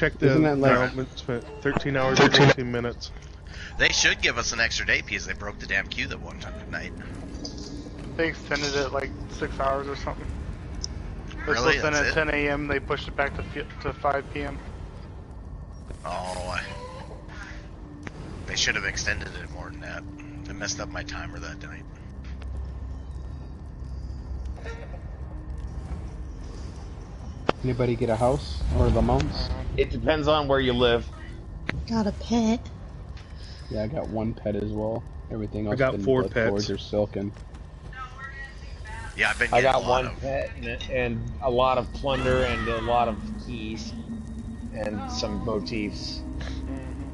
check the announcements. 13 hours and 14 minutes. They should give us an extra day because they broke the damn queue that one night. They extended it like 6 hours or something. They're Really? supposed to That's end at it? 10 a.m. They pushed it back to 5 p.m. Oh, they should have extended it more than that. They messed up my timer that night. Anybody get a house or the mounts? It depends on where you live. Got a pet. Yeah, I got one pet as well. Everything else. I got 4 pets. Or silken. Yeah, I've been. I got one pet and a lot of plunder and a lot of keys and some motifs.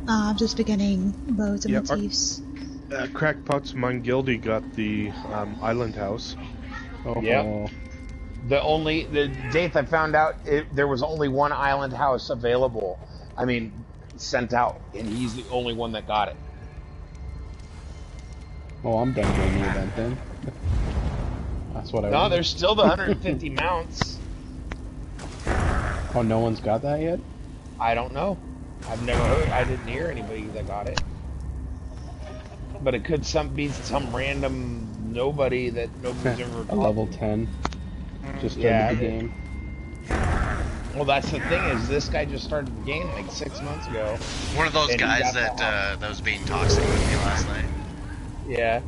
I'm just beginning bows and motifs. Crackpots Mungildy got the island house. Oh. Yeah. The date I found out, there was only one island house available. I mean, sent out, and he's the only one that got it. Oh, I'm done doing the event then. That's what I. No, there's still the 150 mounts. Oh, no one's got that yet? I don't know. I've never heard. I didn't hear anybody that got it. But it could be some random nobody that nobody's ever. A level 10. Just started the game. Well, that's the thing is, this guy just started the game like 6 months ago. One of those guys that was being toxic with me last night. Yeah.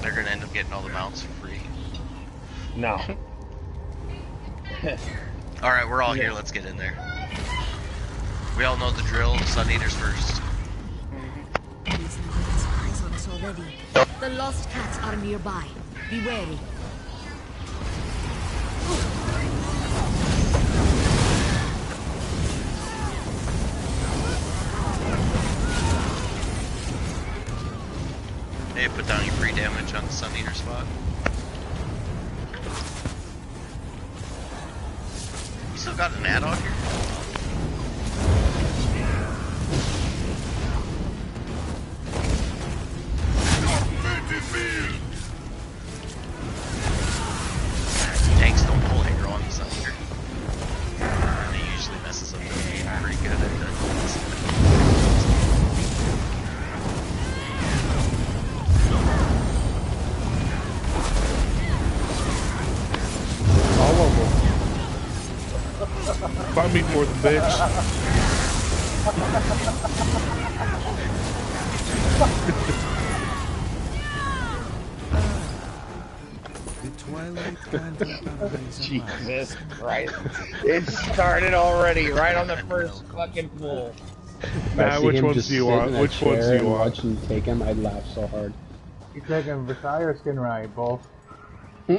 They're gonna end up getting all the mounts for free. No. Alright, we're all here, let's get in there. We all know the drill, Sun Eaters first. These eyes on us already. The lost cats are nearby. Be wary. Hey, put down your free damage on the Sun Eater spot. You still got an add-on here? Tanks don't pull aggro on the Sun Eater. And it usually messes up the game pretty good at that. All of them. Find me for the bitch. Jesus Christ. It started already, right on the first fucking pool. Nah, which ones do you want? Which ones do you want? Watch him take him, I'd laugh so hard. You taking Versailles or Skin Ride, both? You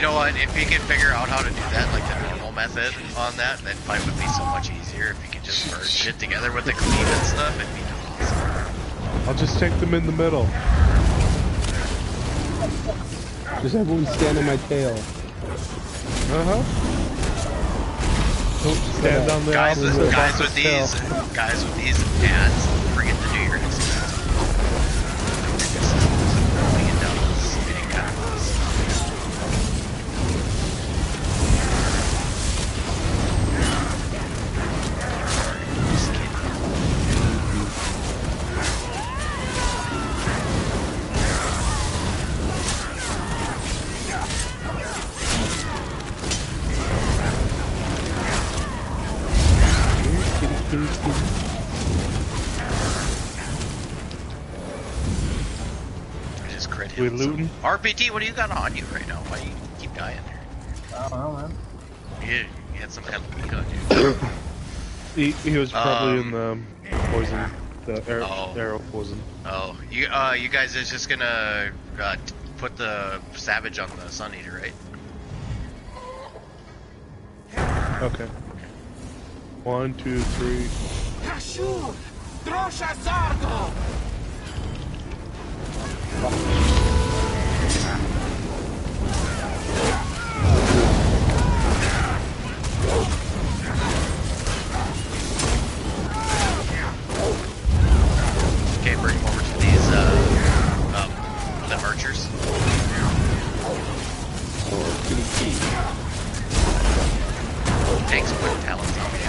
know what, if he can figure out how to do that, like the normal method on that, then fight would be so much easier. If he could just merge shit together with the cleave and stuff, it'd be awesome. I'll just take them in the middle. Just everyone stand on my tail. Don't stand on the guys with tail. these ads, forget to do your exercise. Rolling it down those spinning pathways. We looting? RPT, what do you got on you right now? Why do you keep dying there? I don't know, man. You had some kind of leak on you. He was probably in the poison, the arrow poison. Oh, you guys is just gonna put the savage on the Sun Eater, right? Okay. 1, 2, 3. Okay, bring him over to these the archers. Tanks put talents on me.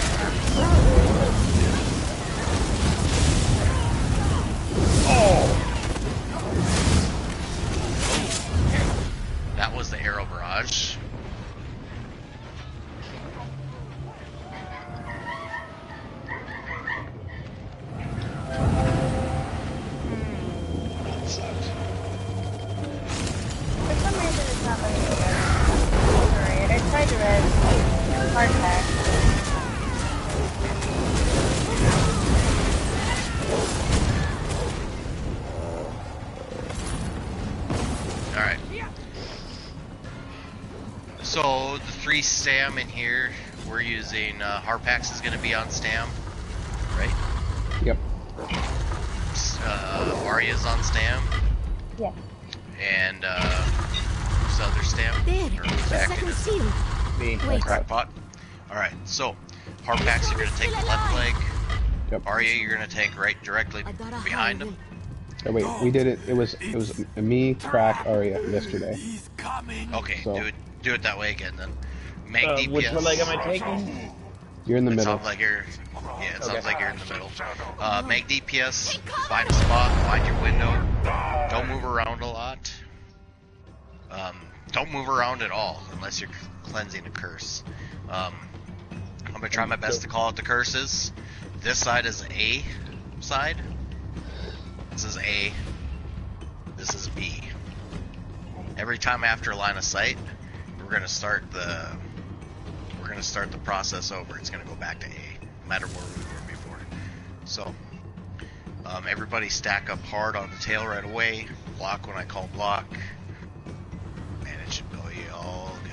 Stam in here. We're using Harpax is going to be on Stam, right? Yep. Arya's on Stam. Yeah. And who's the other Stam? There, Or the who's acting second as seal. Me. Wait. Crackpot? Alright, so Harpax, you're going to take the left leg. Yep. Arya, you're going to take right directly behind him. Oh, wait, we did it. It was me, Crack, Arya yesterday. Okay, So- do it that way again then. Make DPS. Which one leg am I taking? You're in the It middle. sounds like you're. Yeah, it sounds Okay. like you're in the middle. Make DPS. Find a spot. Find your window. Don't move around a lot. Don't move around at all unless you're cleansing a curse. I'm gonna try my best to call out the curses. This side is A side. This is A. This is B. Every time after line of sight, we're gonna start the process over. It's gonna go back to A, no matter where we were before. So, everybody stack up hard on the tail right away. Block when I call block. Man, it should be all good.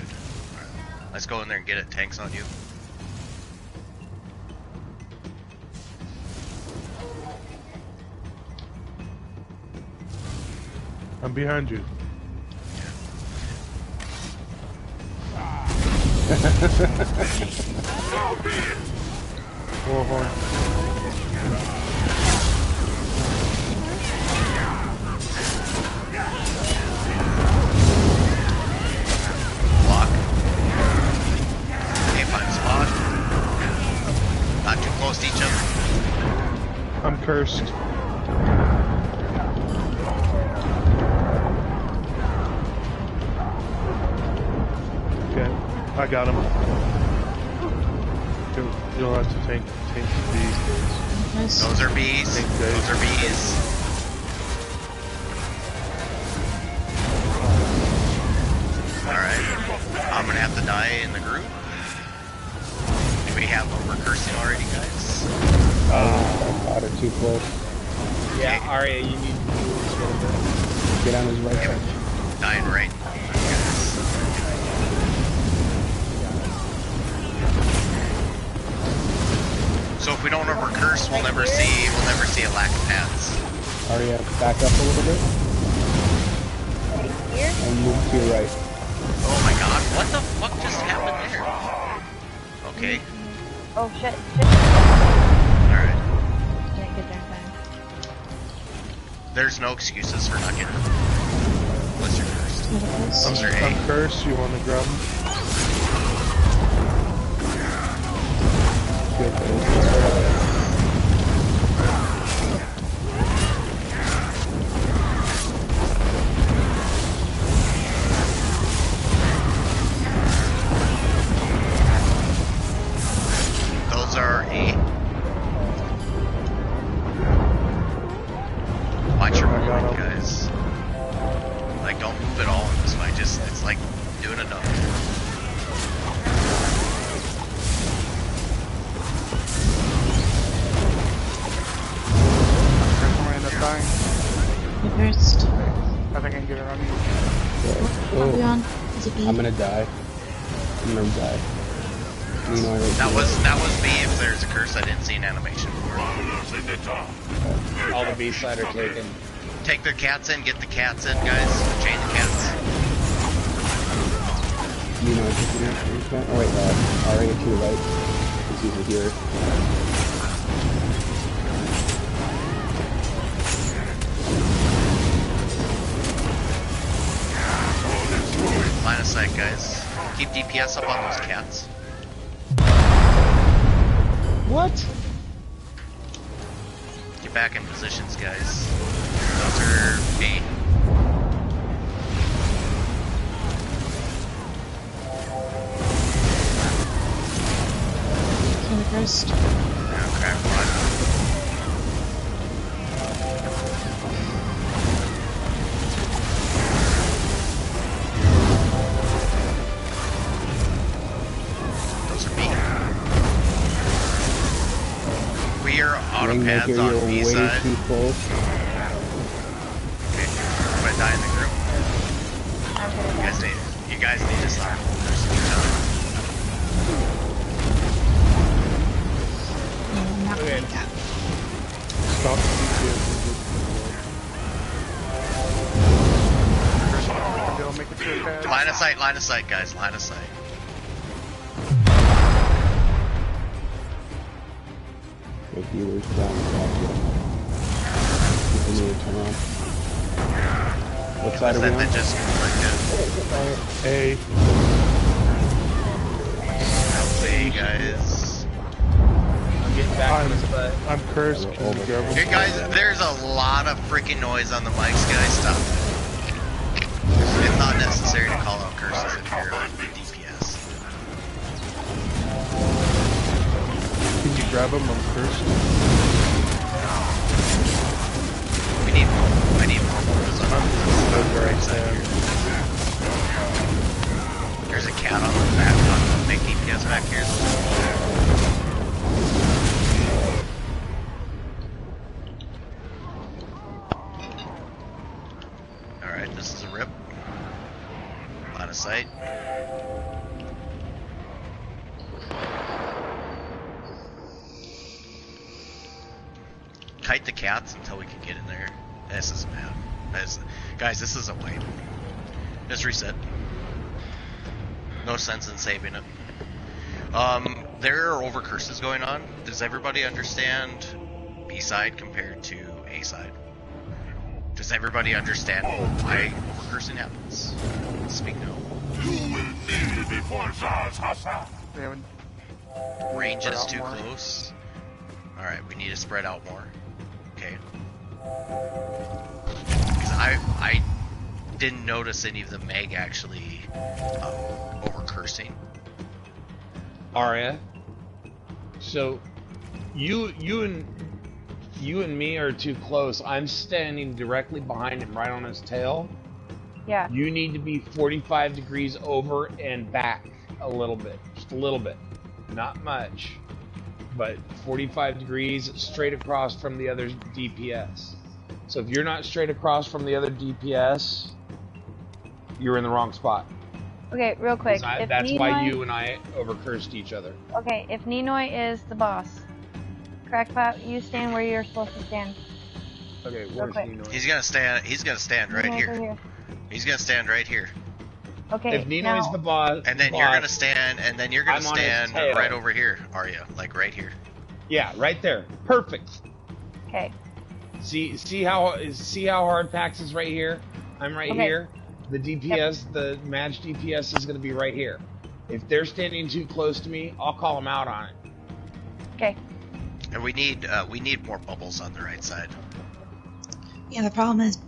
Alright, let's go in there and get it. Tanks on you. I'm behind you. Warhorn. Block. Okay, find a spot. Not too close to each other. I'm cursed. Okay, I got him. You'll have to tank these guys. Nice. Those are bees. Tank guys. Those are bees. Alright. I'm gonna have to die in the group. Do we have over cursing already, guys? Crackpot are too close. Yeah, Arya, you need to move a little bit. Get on his right side. Dying right. So if we don't over curse, we'll never see a lack of paths. Arya, back up a little bit. Right here? And move to your right. Oh my god, what the fuck just happened there? Okay, Oh shit, shit. alright. Didn't get there in time. There's no excuses for not getting them. Unless you're cursed. Those are A. I'm cursed. You want to grab them? Good. Those are A. Watch your I got movement, 'em. guys. Like, don't move at all in this fight. Just, it's like doing a number. Someone end up dying. You first. I think I can get around you. Are we on? Is it B? I'm gonna die. I'm gonna die. You know, That was me. If there's a curse, I didn't see an animation for it. All the B side are taken. Take their cats in. Get the cats in, guys. Chain the cats. you know, oh wait, Arya to your right. It's either here. Line of sight, guys. Keep DPS up on those cats. What? Get back in positions, guys. Those are B. Kill the first. Okay, fine. Those are B. We are out of pads Rainmaker, on you're B way side. too close. Okay, everybody die in the group. I'm gonna You die. guys need to stop holders each other. sight, guys, line of sight. The healer's down back here. Continue to turn on. What side are we on? That just conflicted. A. Hey guys. I'm getting back on his butt. I'm cursed. Can you grab him? Hey guys, there's a lot of freaking noise on the mics, guys. Stop it. It's not necessary to call out curses if you're on DPS. Can you grab him? I'm cursed. I need more borders on the right side here. There's a cat on the back, on the big DPS back here. Alright, this is a rip. Line of sight. Kite the cats until we can get in there. This is bad. Guys, this is a wipe. Just reset. No sense in saving it. There are over curses going on. Does everybody understand B side compared to A side? Does everybody understand why over cursing happens? Speak now. Range is too close. Alright, we need to spread out more. Okay. Because I didn't notice any of the Meg actually over cursing. Arya. So you and me are too close. I'm standing directly behind him, right on his tail. Yeah. You need to be 45 degrees over and back a little bit, just a little bit, not much, but 45 degrees straight across from the other DPS. So if you're not straight across from the other DPS, you're in the wrong spot. Okay, real quick. That's why you and I overcursed each other. Okay, if Ninoy is the boss, Crackpot, you stand where you're supposed to stand. Okay, where's Ninoy? He's gonna stand right here. He's gonna stand right here. Okay. If Ninoy's the boss, and then you're gonna stand, and then you're gonna stand right over here, Arya, like right here. Yeah, right there. Perfect. Okay. See how hard Pax is right here. I'm right here. The DPS, the match DPS is gonna be right here. If they're standing too close to me, I'll call them out on it. Okay. And we need more bubbles on the right side. Yeah, the problem is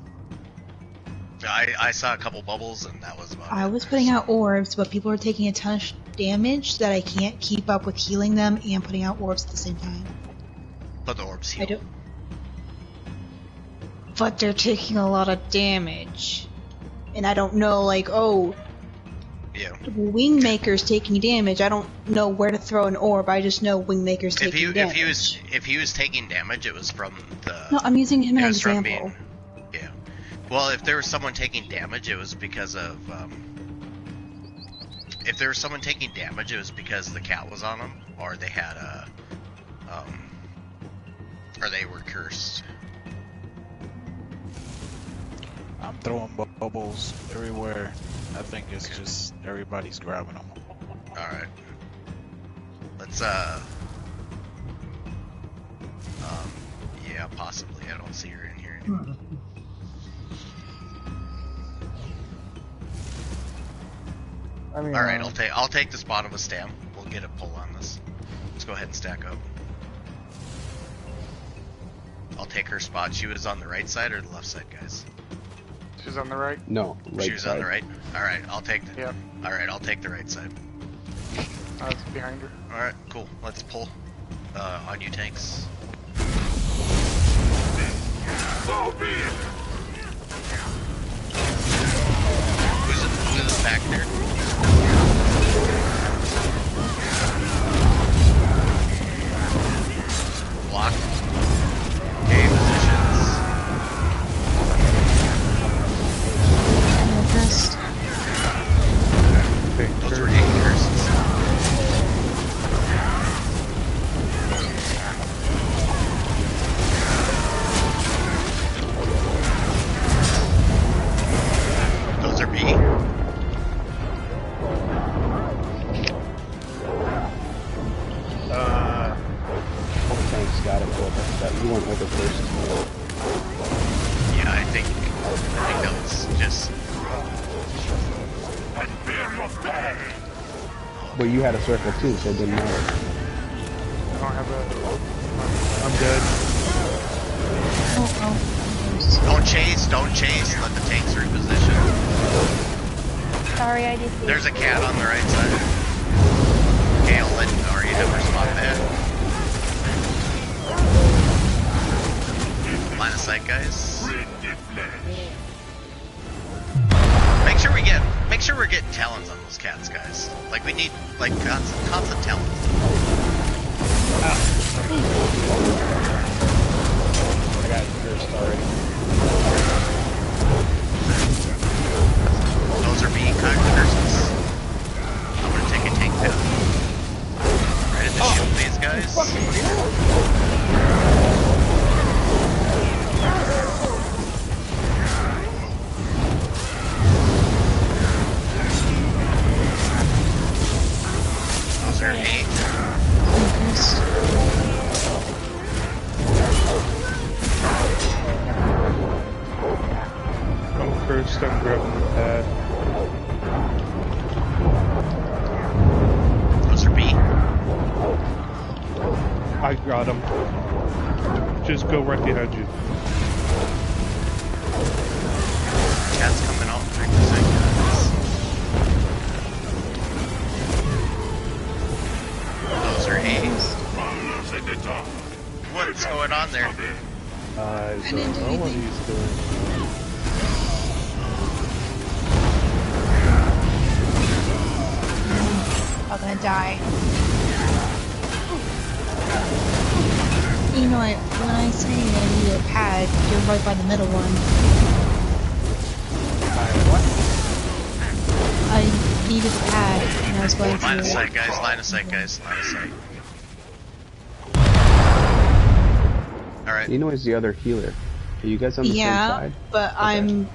I saw a couple bubbles, and that was about I was putting out orbs, but people are taking a ton of damage that I can't keep up with healing them and putting out orbs at the same time. But the orbs heal. I don't. But they're taking a lot of damage. And I don't know, like, oh, yeah. Wingmaker's taking damage. I don't know where to throw an orb. I just know Wingmaker's taking damage. If he was taking damage, it was from the. No, I'm using him as an example. Yeah. Well, if there was someone taking damage, it was because of. If there was someone taking damage, it was because the cat was on them, or they had a. Or they were cursed. I'm throwing bubbles everywhere. I think it's just everybody's grabbing them. Alright. Let's, yeah, possibly. I don't see her in here anymore. Alright, I'll take the spot of a stam. We'll get a pull on this. Let's go ahead and stack up. I'll take her spot. She was on the right side or the left side, guys? She's on the right? No, right She was side. on the right? Alright, I'll take the... Yep. Alright, I'll take the right side. I was behind her. Alright, cool. Let's pull. On you tanks. Who's back there? Block. Okay, positions. Those were 8 curses. Those are B. That you weren't overcursed. Yeah, I think that was just. But you had a circle too, so it didn't matter. I don't have a. I'm dead. Don't chase, let the tanks reposition. Sorry, I just. There's a cat on the right side. Okay, I'll let Ari have her spot there. Line of sight, guys. Make sure we're getting talons on those cats, guys. Like we need like constant talons. I got cursed already. Those are being kind of curses. I'm gonna take a tank down. Right at the shield phase, guys. Those are 8. I'm cursed, I'm grabbing the pad. Those are B. I got him. Just go right behind you. Cat's coming out in 3%, guys. Those are 8. What's going on there? I don't know what he's doing. I'm gonna die. You know, when I say that I need a pad, you're right by the middle one. I needed a pad, and I was going to... Line of sight, guys. Line of sight, guys. Line of sight. Alright. You know, is the other healer. Are you guys on the same side? But okay. I'm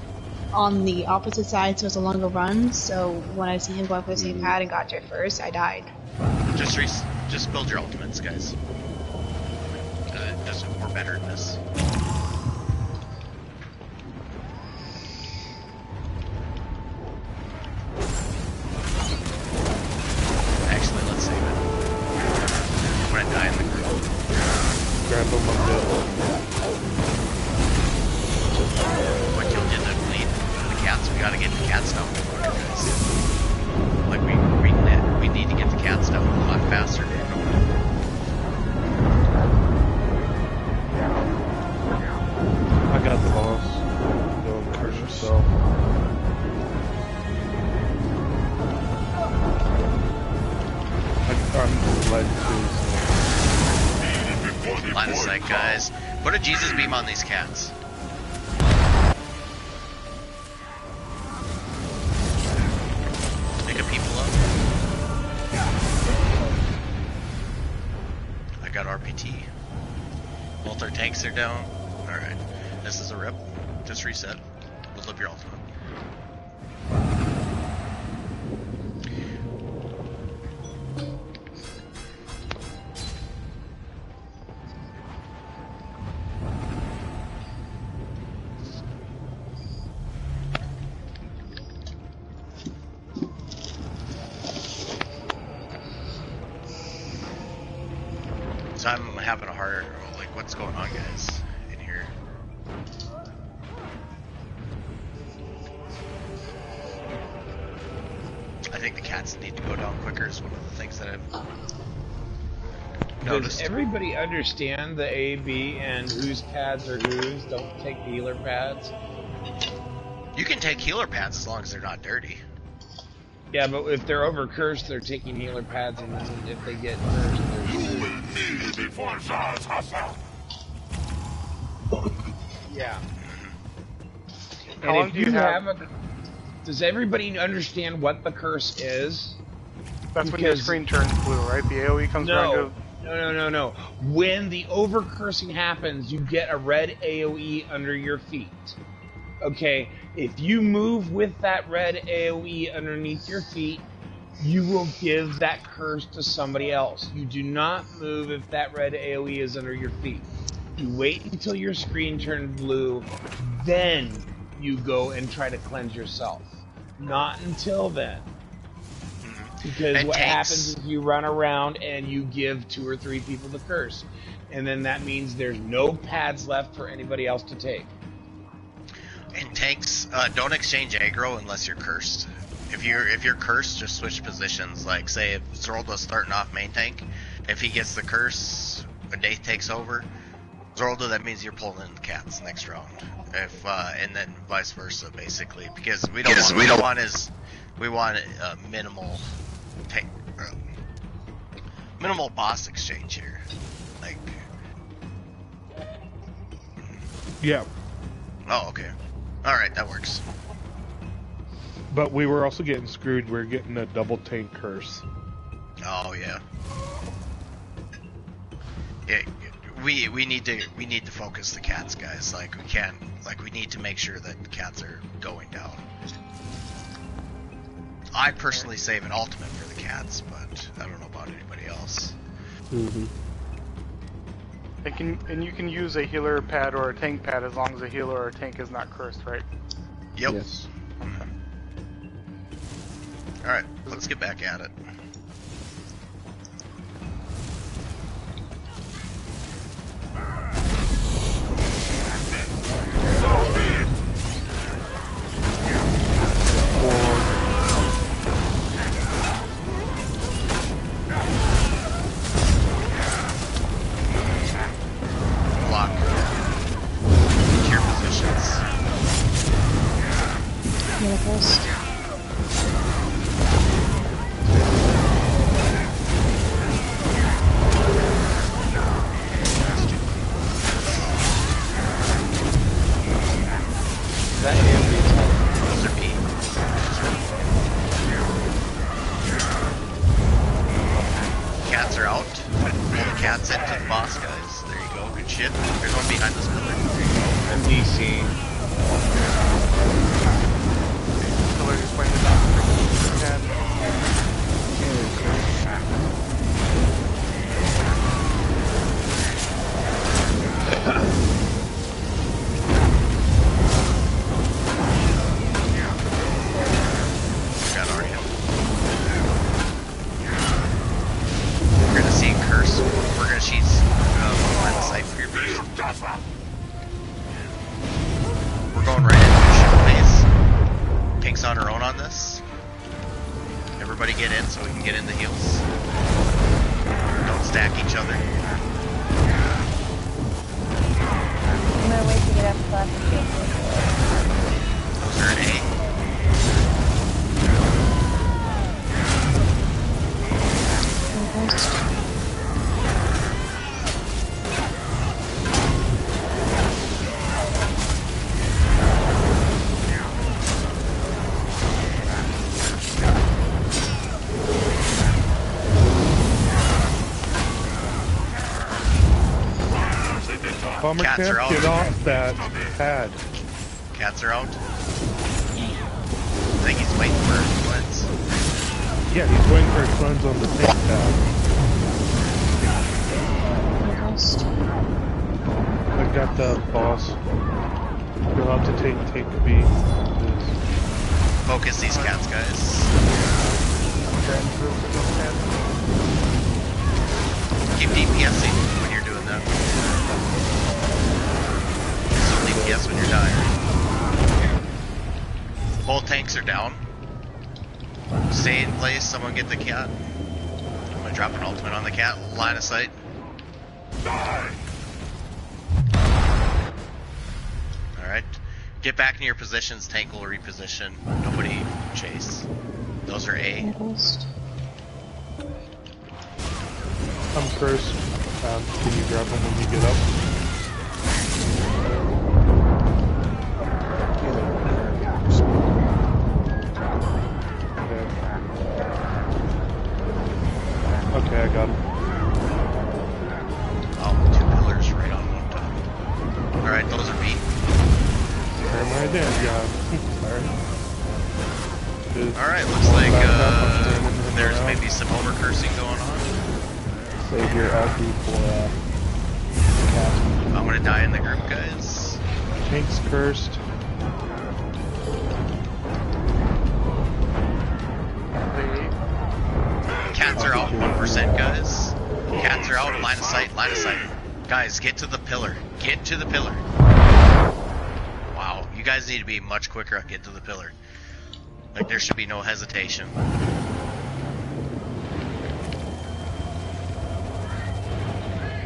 on the opposite side, so it's a longer run. So when I see him going for the same pad and got to it first, I died. Just build your ultimates, guys. We're better at this. Actually, let's save it. I'm gonna die in the group. Grab him up there. What killed you? The cats. We gotta get the cats down quicker, guys. Like we need to get the cats down a lot faster. I got the boss. Go and curse yourself. I'm led to. Line of sight, guys. Put a Jesus beam on these cats. Picking people up. I got RPT. Both our tanks are down. Alright. This is a rip. Just reset. We'll live your ultimate. So I'm having a hard, like, what's going on, guys, in here? I think the cats need to go down quicker is one of the things that I've noticed. Does everybody understand the A, B, and whose pads are whose? Don't take the healer pads. You can take healer pads as long as they're not dirty. Yeah, but if they're over cursed, they're taking healer pads, and then if they get cursed, they're yeah. How long do you have? Does everybody understand what the curse is? That's when your screen turns blue, right? The AoE comes around. No. When the overcursing happens, you get a red AoE under your feet. Okay, if you move with that red AoE underneath your feet, you will give that curse to somebody else. You do not move if that red AoE is under your feet. You wait until your screen turns blue, then you go and try to cleanse yourself. Not until then. Because And what tanks. happens is you run around and you give 2 or 3 people the curse. And then that means there's no pads left for anybody else to take. And tanks, don't exchange aggro unless you're cursed. If you're cursed, just switch positions. Like, say, if Zorlda's starting off main tank, if he gets the curse, a Daith takes over, Zorlda, that means you're pulling in the cats next round. If and then vice versa, basically, because we want minimal tank, minimal boss exchange here, like. Yeah, Oh, okay. All right, that works. but we were also getting screwed. We are getting a double tank curse. Oh yeah. Yeah, we need to focus the cats, guys. Like we need to make sure that the cats are going down. I personally save an ultimate for the cats, but I don't know about anybody else. Mm-hmm. And you can use a healer pad or a tank pad as long as a healer or a tank is not cursed, right? Yep. Yes. Alright, let's get back at it. Block. Cure positions. Miracles. That AoE Those are B. Cats are out. Pull the cats into the boss, guys. There you go. Good shit. There's one behind this pillar. I'm DC. So we're just waiting pad. Got Arya. We're gonna see curse. We're gonna see line of sight for your boost. We're going right into the ship phase. Pink's on her own on this. Everybody get in so we can get in the heals. Don't stack each other. I'm gonna wait to get up to left. Those are an A. Bomber Cats can't are out. get off that pad. Cats are out. I think he's waiting for a cleanse. Yeah, he's waiting for a cleanse on the tank pad. I got the boss. You'll have to take tank B. Focus these cats, guys. Keep DPSing when you're doing that. Still DPS when you're dying. Both tanks are down. Stay in place, someone get the cat. I'm gonna drop an ultimate on the cat, line of sight. Alright. Get back in your positions, tank will reposition. Nobody chase. Those are A. I'm cursed. Can you grab him when you get up? Okay, I got him. Oh, 2 pillars right on one top. Alright, those are B. Where am I dead? Yeah. Alright. Alright, looks like there's maybe some over cursing going on. Save your LP for cast. I'm gonna die in the group, guys. Tank's cursed. Cats are out 1%, guys. Cats are out. Line of sight. Line of sight. Guys, get to the pillar. Get to the pillar. Wow, you guys need to be much quicker on getting to the pillar. Like, there should be no hesitation.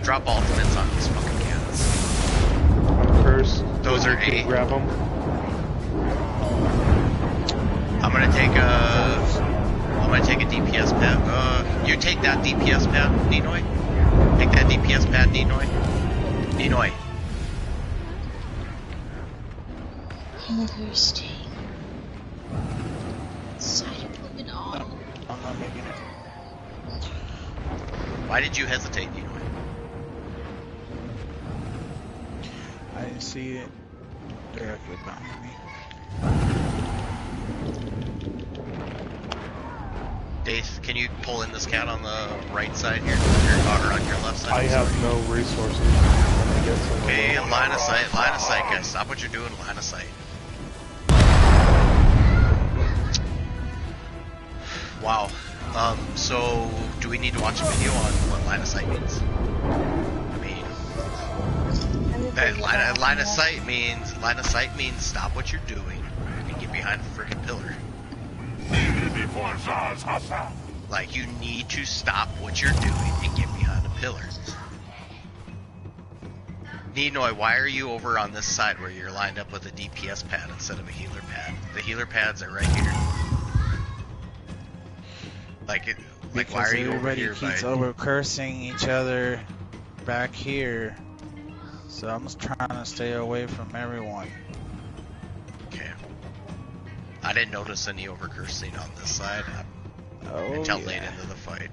Drop ultimates on these fucking cats. I'm cursed. Those are You can 8. Grab them. I'm gonna take a DPS pad. You take that DPS pad, Ninoy. Take that DPS pad, Ninoy. Ninoy. I'm thirsty. Decided to put it on. I'm not making it. Why did you hesitate, Ninoy? I didn't see it directly behind me. Dave, can you pull in this cat on the right side here? Or on your left side? I have no resources. I guess I'm Okay, alone. line of sight, guys. Stop what you're doing, line of sight. Wow. So, do we need to watch a video on what line of sight means? I mean, that line of sight means stop what you're doing and get behind the freaking pillar. Like, you need to stop what you're doing and get behind a pillar. Ninoy, why are you over on this side where you're lined up with a DPS pad instead of a healer pad? The healer pads are right here. Like, why are you over everybody here? keeps over cursing each other back here, so I'm just trying to stay away from everyone. Okay. I didn't notice any over cursing on this side until late into the fight.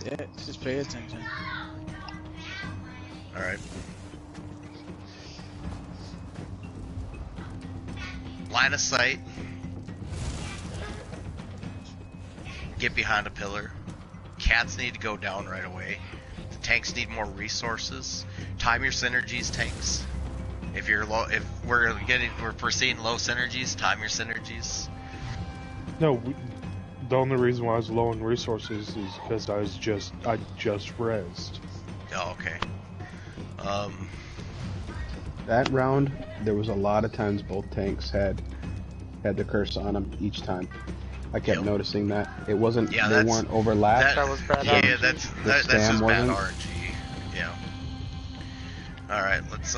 Yeah, just pay attention. Alright. Line of sight. Get behind a pillar. Cats need to go down right away. The tanks need more resources. Time your synergies, tanks. If you're low, if we're foreseeing low synergies, time your synergies. No, the only reason why I was low in resources is because I just rezzed. Oh, okay. That round, there was a lot of times both tanks had the curse on them each time. I kept noticing that it wasn't. Yeah, they weren't overlapped. That was bad. Yeah, that's just bad wasn't. RNG. Yeah. All right, let's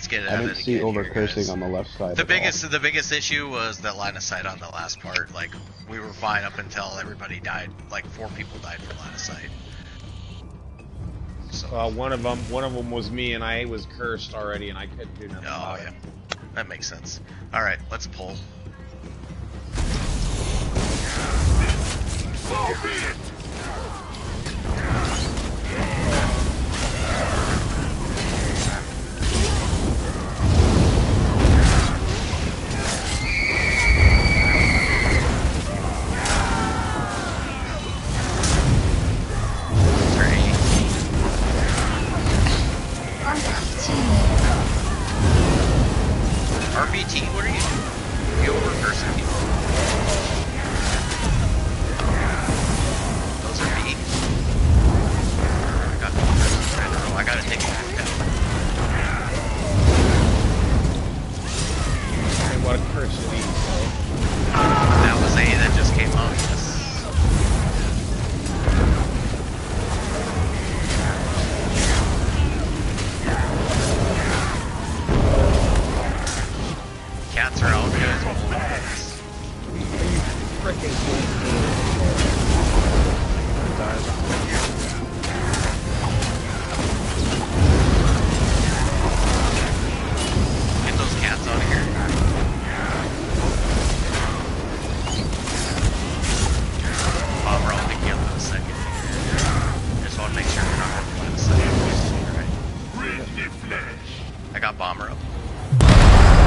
get it. I didn't see over cursing on the left side. The biggest issue was that line of sight on the last part. Like, we were fine up until everybody died. Like, 4 people died from line of sight. So. One of them was me, and I was cursed already, and I couldn't do nothing. Oh yeah, that makes sense. All right, let's pull. So be it. RBT, what are you doing? You over cursing people. Those are me. I gotta take a look down. And what a curse it is. That was A that just came out, yes. Cats are out, guys. Get those cats out of here. Bomber, I'll pick you up in a second. Just want to make sure you're not going to find a second. Alright. I got bomber up.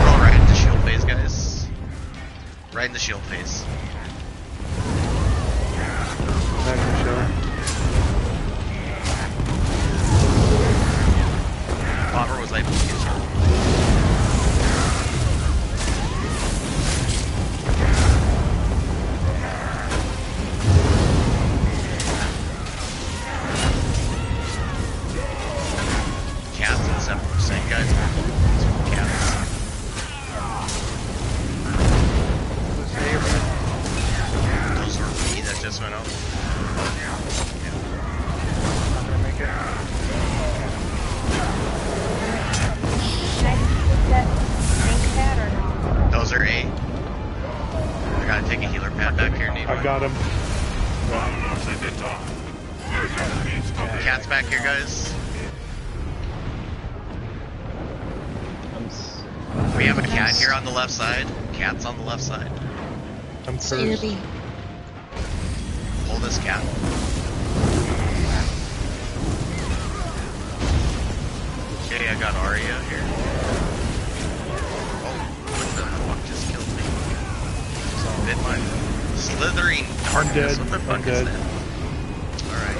Roll right into shield phase, guys. Right in the shield phase. We have a cat here on the left side. Cat's on the left side. I'm So cursed. you're B. Pull this cat. Okay, I got Arya here. Oh, what the fuck just killed me? Bit my slithering darkness. dead. What the fuck I'm is dead. that? Alright.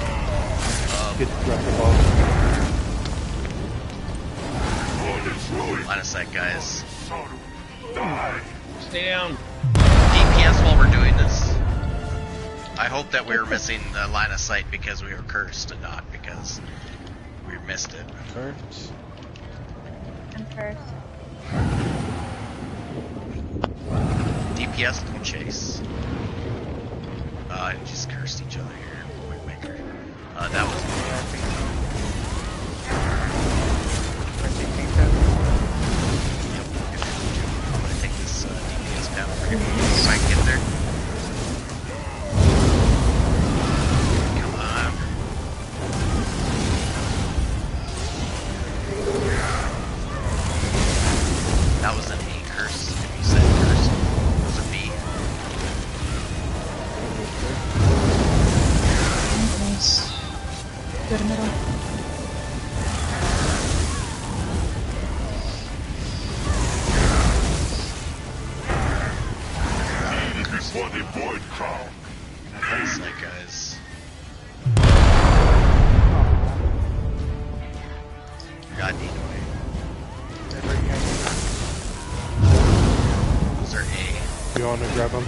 Get dragon ball. Line of sight, guys. Stay down. DPS while we're doing this. I hope that we were missing the line of sight because we were cursed and not because we missed it. First. I'm first. DPS don't chase. I just cursed each other here. Quick maker. That was me. Yep. I'm gonna take this DPS down over here. If I can get there. Come on. That was an A curse. If you said curse, it was a B. Nice. Go to middle. That's that, guys. God, anyway. Those are A. You want to grab him?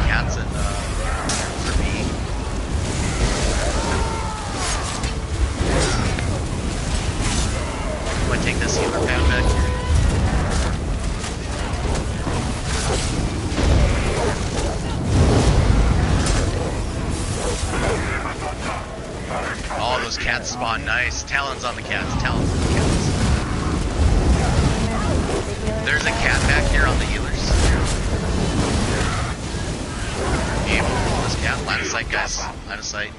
Cats and for B. I'm gonna take this healer pad back here. Oh, those cats spawn nice. Talons on the cats. Talons on the cats. There's a cat back here on the healers. Be able to pull this cat. Line of sight, guys. Line of sight.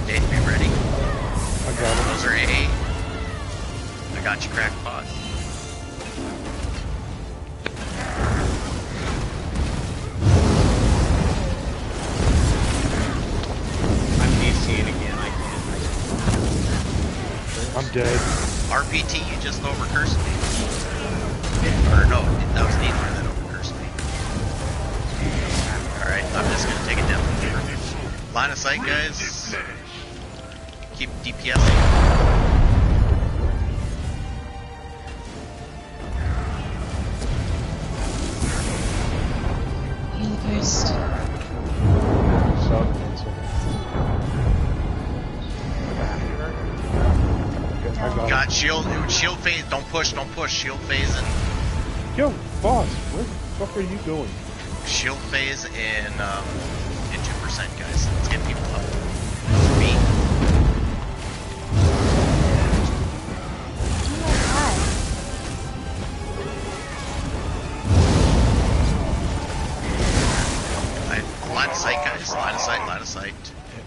Dave, be ready. I got him. Those are A. I got you, crackpot. I'm DCing again. I can't. I'm dead. RPT, you just overcursed me. Or no, that was Needler that overcursed me. Alright, I'm just gonna take it down. Line of sight, guys. Keep DPSing. You first. Suck. I got him. Got shield phase, don't push, shield phase and Yo, boss, where the fuck are you going? shield phase in 2%, guys. Let's get people up. B. Line of sight, guys. Line of sight, line of sight.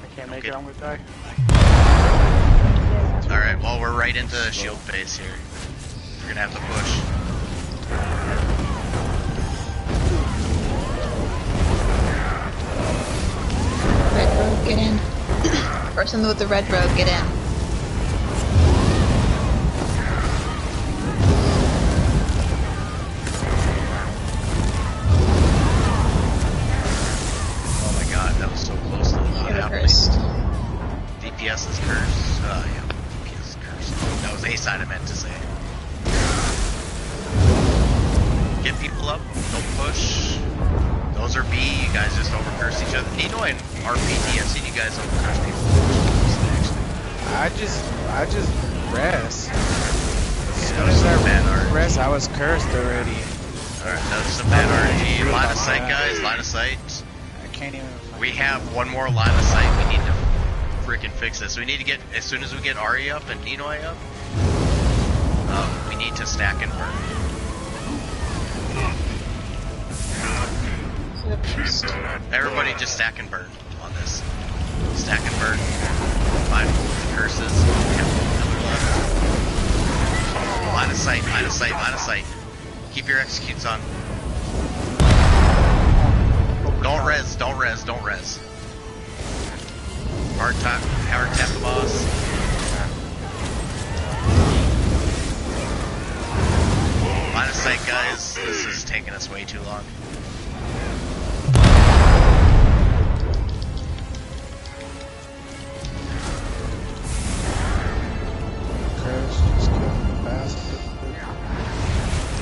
I can't make it, I'm gonna die. Alright, well, we're right into shield phase here. We're gonna have to push. Red rogue, get in. Person with the red rogue, get in. Oh my god, that was so close to not You're happening. cursed. DPS is cursed. Yeah, DPS is cursed. That was A side I meant to say. Get people up, don't push. Those are B, you guys just overcurse each other. Nino and RPT, I've seen you guys overcurse people. I just rest. As Yeah, soon that was as some bad I art. rest, I was cursed already. Alright, that was some bad RNG. Line of sight, guys, line of sight. I can't even. We have one more line of sight we need to freaking fix this. We need to get, as soon as we get Ari up and Ninoi up, we need to stack and burn. Everybody just stack and burn on this. Stack and burn. Find the curses. Line of sight, line of sight, line of sight. Keep your executes on. Don't res, don't res, don't res. Hard tap the boss. Line of sight, guys. This is taking us way too long.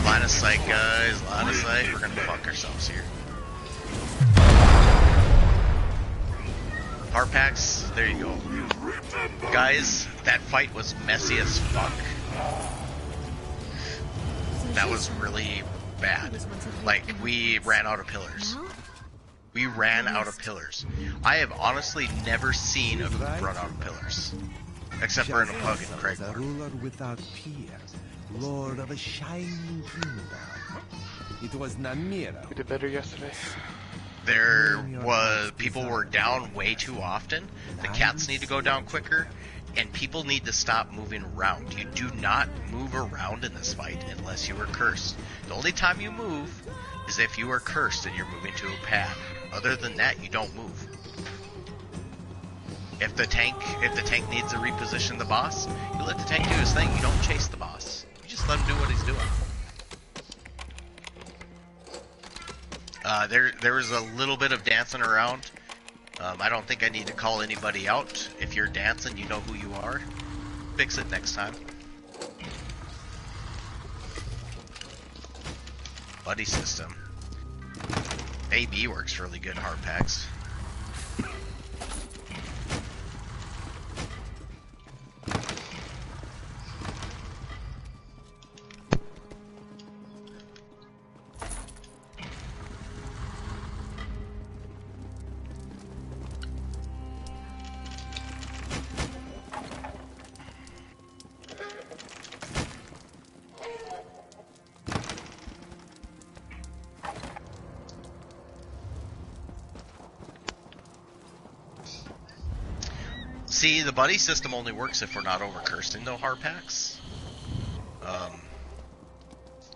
Line of sight, guys. Line of sight. We're gonna fuck ourselves here. Heart packs. There you go. Guys, that fight was messy as fuck. That was really bad. Like, we ran out of pillars. We ran out of pillars. I have honestly never seen a group run out of pillars. Except for in a pug in Craigmore. Ruler without peer, lord of a shining kingdom. It was Namira. We did better yesterday. There was, people were down way too often. The cats need to go down quicker, and people need to stop moving around. You do not move around in this fight unless you are cursed. The only time you move is if you are cursed and you're moving to a pad. Other than that, you don't move. If the tank needs to reposition the boss, you let the tank do his thing. You don't chase the boss. You just let him do what he's doing. There was a little bit of dancing around. I don't think I need to call anybody out. If you're dancing, you know who you are. Fix it next time. Buddy system. AB works really good in hard packs. See, the buddy system only works if we're not over-cursing no hard packs.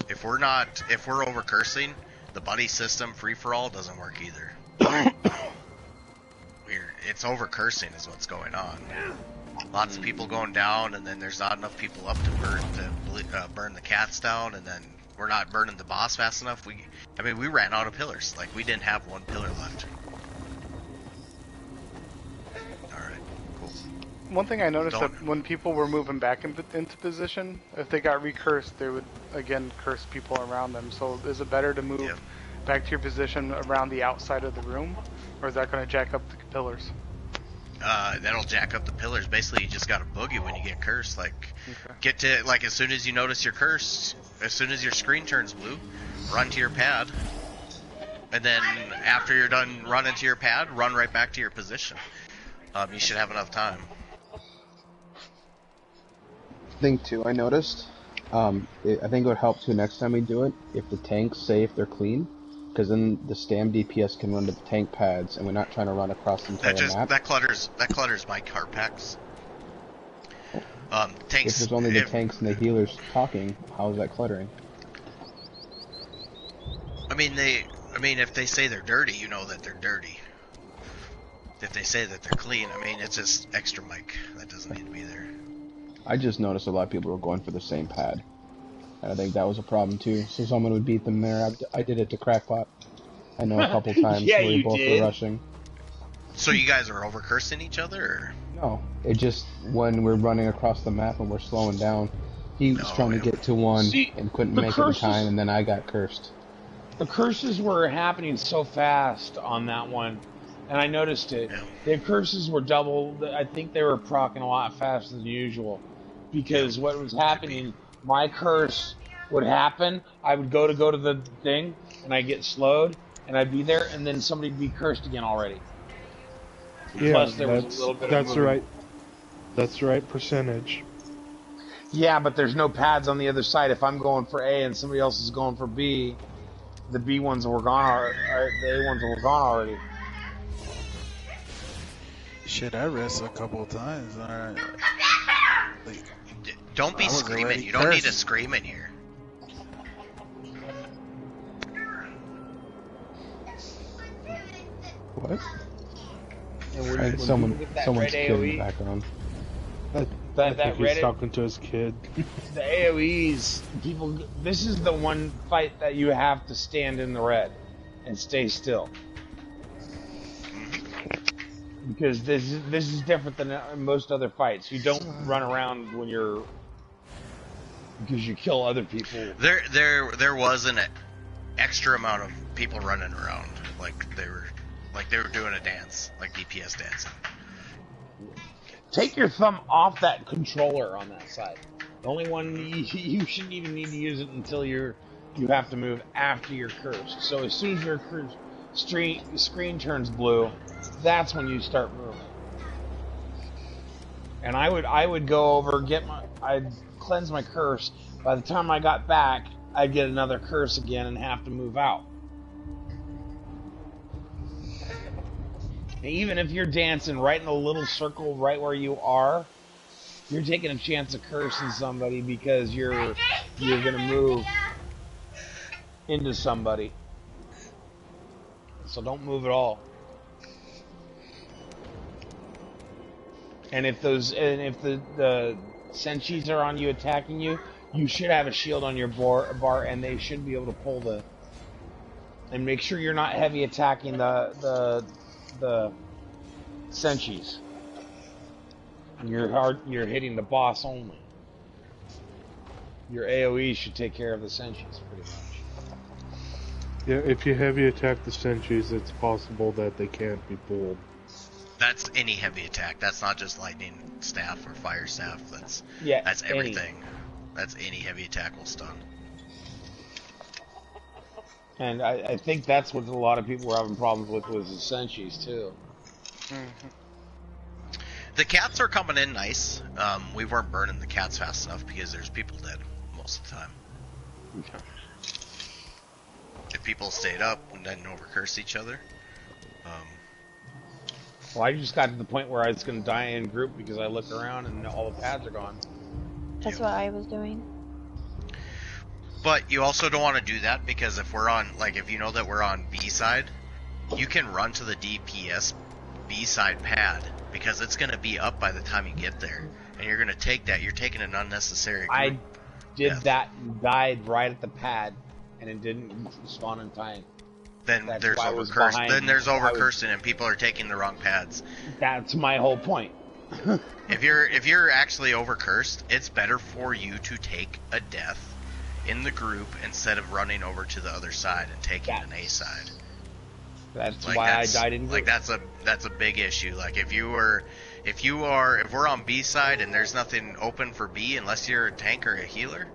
If we're over-cursing, the buddy system free-for-all doesn't work either. It's over-cursing is what's going on. Lots of people going down, and then there's not enough people up to burn the cats down, and then we're not burning the boss fast enough. We ran out of pillars. Like, we didn't have one pillar left. One thing I noticed that when people were moving back into position, if they got recursed, they would again curse people around them. So is it better to move back to your position around the outside of the room, or is that going to jack up the pillars? That'll jack up the pillars. Basically, you just got to boogie when you get cursed. Like, get to, like, as soon as you notice you're cursed, as soon as your screen turns blue, run to your pad, and then after you're done running to your pad, run right back to your position. You should have enough time. Thing too, I noticed. I think it would help too next time we do it if the tanks say if they're clean, because then the stam DPS can run to the tank pads, and we're not trying to run across the entire map. That clutters my cart packs. Tanks. If there's only the tanks and the healers talking, how is that cluttering? I mean, if they say they're dirty, you know that they're dirty. If they say that they're clean, I mean, it's just extra mic that doesn't need to be there. I just noticed a lot of people were going for the same pad. And I think that was a problem too. So someone would beat them there. I did it to Crackpot. I know a couple times where we both were rushing. So you guys are over cursing each other? Or? No. It just, when we're running across the map and we're slowing down, he was trying to get to one and couldn't make it in time, and then I got cursed. The curses were happening so fast on that one. And I noticed it. The curses were double. I think they were proccing a lot faster than usual. Because what was happening, my curse would happen, I would go to the thing, and I'd get slowed, and I'd be there, and then somebody'd be cursed again already. Yeah, Plus, there was a little bit of that's moving. right. That's the right percentage. Yeah, but there's no pads on the other side. If I'm going for A and somebody else is going for B, the B ones were gone. The A ones were gone already. Shit, I rested a couple of times. Don't be screaming. You don't need to scream in here. What? And someone's kid back on. I think he's talking to his kid. The AoEs, people. This is the one fight that you have to stand in the red and stay still. Because this is different than most other fights. You don't run around when you're because you kill other people. There was an extra amount of people running around, like they were doing a dance, like DPS dancing. Take your thumb off that controller on that side. The only one you shouldn't even need to use it until you have to move after you're cursed. So as soon as your screen turns blue, that's when you start moving. And I would go over, I'd cleanse my curse. By the time I got back, I'd get another curse again and have to move out. And even if you're dancing right in a little circle right where you are, you're taking a chance of cursing somebody because you're gonna move into somebody. So don't move at all. And if the senshis are on you attacking you, you should have a shield on your bar, and they should be able to pull the. And make sure you're not heavy attacking the senshis. You're hitting the boss only. Your AoE should take care of the senshis pretty much. Yeah, if you heavy attack the senshis, it's possible that they can't be pulled. That's any heavy attack. That's not just lightning staff or fire staff. That's everything. That's any heavy attack will stun. And I think that's what a lot of people were having problems with was the senshis too. The cats are coming in nice. We weren't burning the cats fast enough because there's people dead most of the time. Okay. If people stayed up and didn't overcurse each other. Well, I just got to the point where I was going to die in group because I look around and all the pads are gone. That's what I was doing. But you also don't want to do that because if we're on, if you know that we're on B side, you can run to the DPS B side pad because it's going to be up by the time you get there. And you're going to take that. You're taking an unnecessary group. I did that and died right at the pad and it didn't spawn in time. Then there's overcursing. Then there's overcursing and people are taking the wrong pads. That's my whole point. If you're actually overcursed, it's better for you to take a death in the group instead of running over to the other side and taking an A side. That's why I died in group. That's a big issue. Like if we're on B side and there's nothing open for B unless you're a tank or a healer.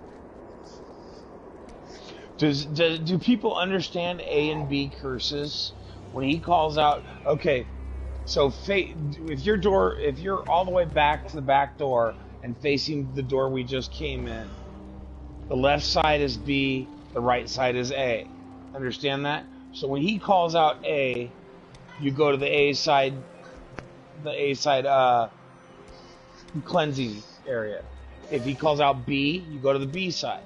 Do people understand A and B curses? When he calls out, okay, so if you're all the way back to the back door and facing the door we just came in, the left side is B, the right side is A. Understand that? So when he calls out A, you go to the A side cleansing area. If he calls out B, you go to the B side.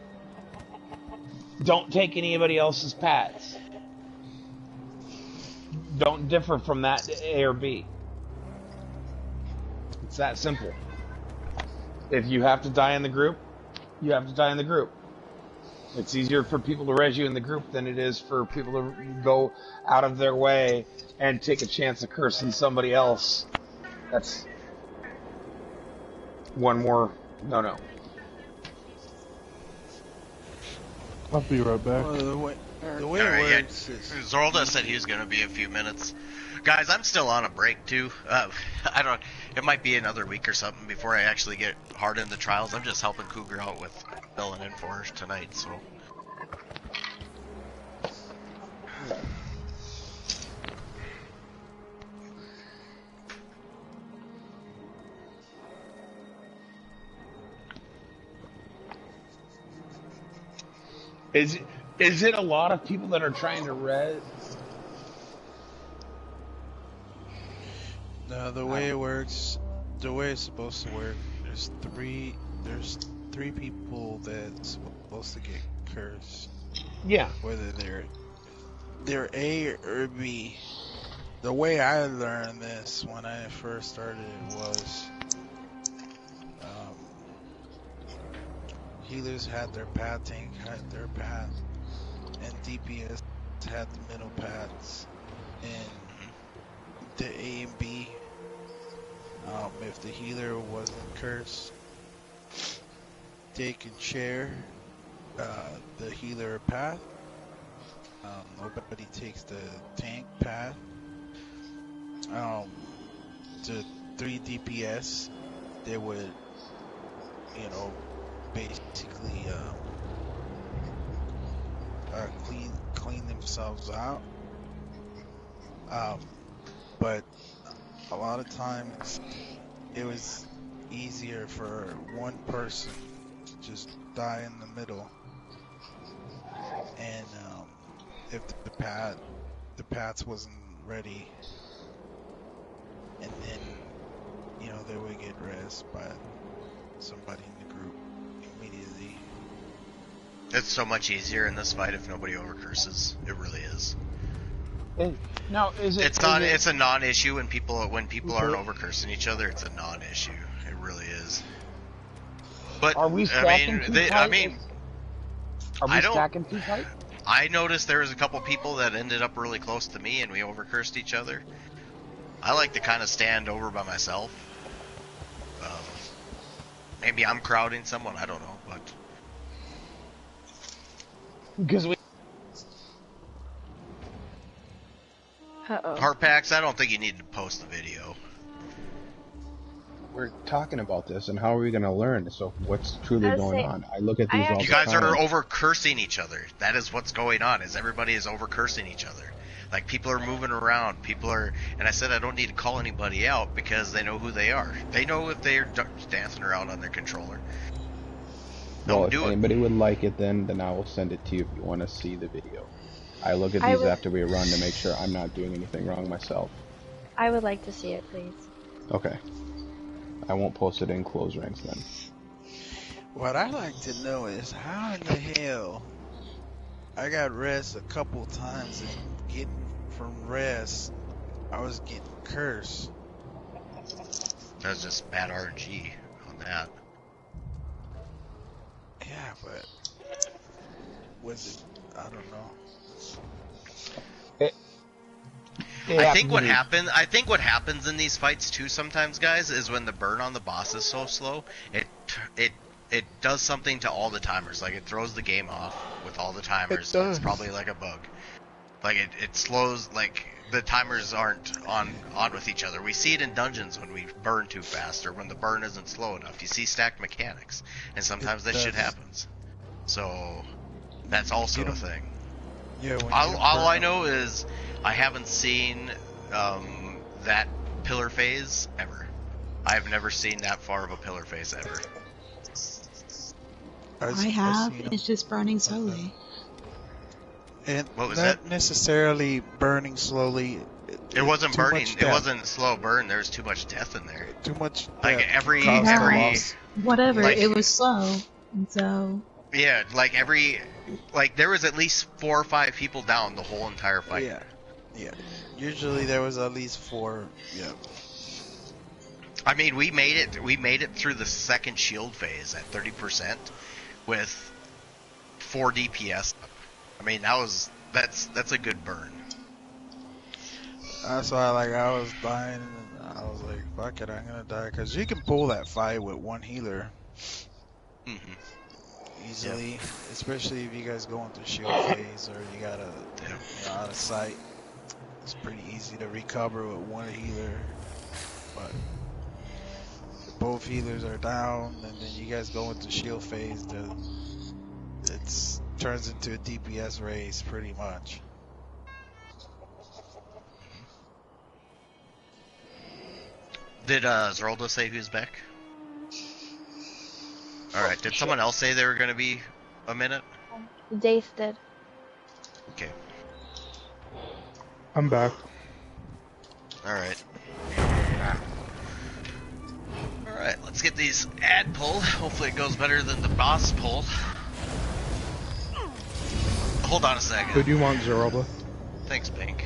Don't take anybody else's pads. Don't differ from that to A or B. It's that simple. If you have to die in the group, you have to die in the group. It's easier for people to res you in the group than it is for people to go out of their way and take a chance of cursing somebody else. That's one more no. I'll be right back. The way it works is... Zorlda said he was going to be a few minutes. Guys, I'm still on a break too. It might be another week or something before I actually get hard into trials. I'm just helping Cougar out with filling in for her tonight, so. Is it a lot of people that are trying to res? No, the way it works, the way it's supposed to work, there's three people that's supposed to get cursed. Yeah. Whether they're A or B. The way I learned this when I first started was healers had their path, tank had their path, and DPS had the middle paths, and the A and B. If the healer wasn't cursed, they can share the healer path. Nobody takes the tank path. The 3 DPS, they would, basically clean themselves out. But a lot of times it was easier for one person to just die in the middle, and if the paths wasn't ready, and then they would get res by somebody in the group immediately. It's so much easier in this fight if nobody overcurses. It really is. Now, It's a non-issue when people aren't overcursing each other. It's a non-issue. It really is. But are we stacking I don't. Stacking too tight? I noticed there was a couple people that ended up really close to me, and we overcursed each other. I like to kind of stand over by myself. Maybe I'm crowding someone. I don't know, but because we. Heart packs, I don't think you need to post the video. We're talking about this, and how are we going to learn? So what's truly going on? I look at these all the time. You guys are over cursing each other. That is what's going on. Is everybody is over cursing each other? Like, people are moving around. And I said I don't need to call anybody out because they know who they are. They know if they're dancing around on their controller. Well, if anybody would like it, then I will send it to you if you want to see the video. I look at these after we run to make sure I'm not doing anything wrong myself. I would like to see it, please. Okay. I won't post it in close ranks then. What I'd like to know is how in the hell I got res a couple times and getting from res, I was getting cursed. That's just bad RNG on that. Yeah, but was it? I don't know. I think what happens in these fights too sometimes, guys, is when the burn on the boss is so slow, it does something to all the timers. Like, it throws the game off with all the timers. It's probably like a bug. Like, it slows, like, the timers aren't on with each other. We see it in dungeons when we burn too fast, or when the burn isn't slow enough. You see stacked mechanics, and sometimes that shit happens. So that's also a thing. Yeah. All I know is I haven't seen that pillar phase ever. I've never seen that far of a pillar phase ever. I have. It's just burning slowly. And what was not that? necessarily burning slowly. It wasn't burning. It wasn't slow burn. There was too much death in there. Too much. Like every whatever. Like, it was slow, and so. Yeah, like there was at least 4 or 5 people down the whole entire fight. Yeah. Usually there was at least 4. Yeah. I mean, we made it through the second shield phase at 30% with 4 DPS. I mean, that's a good burn. That's why, I was dying, and I was like, fuck it, I'm gonna die, because you can pull that fight with one healer. Easily, especially if you guys go into shield phase, or you gotta out of sight. It's pretty easy to recover with one healer, but if both healers are down, and then you guys go into shield phase, it turns into a DPS race pretty much. Did Zeroldo say who's back? Alright, did someone else say they were going to be a minute? Dace did. Okay. I'm back. Alright. Alright, let's get these ad pull. Hopefully it goes better than the boss pull. Hold on a second. Who do you want, Zerova? Thanks, Pink.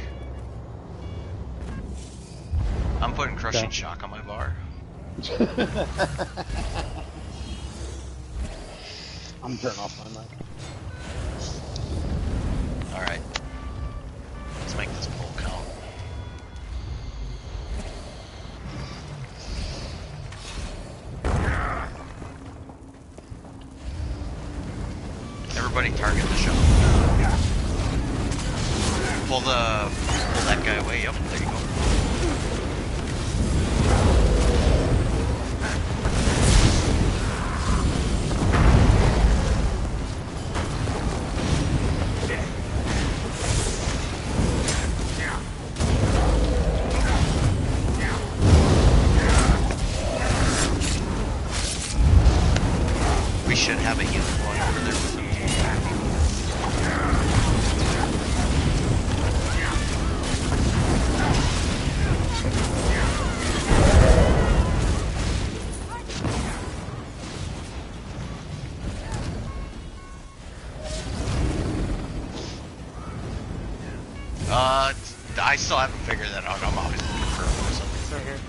I'm putting crushing shock on my bar. I'm turning off my mic. Alright. Let's make this pull count. Everybody target the shot. Pull that guy away. Yep, there you go. We should have a healing one over there with them. I still haven't figured that out. I'm always looking for something. It's right here.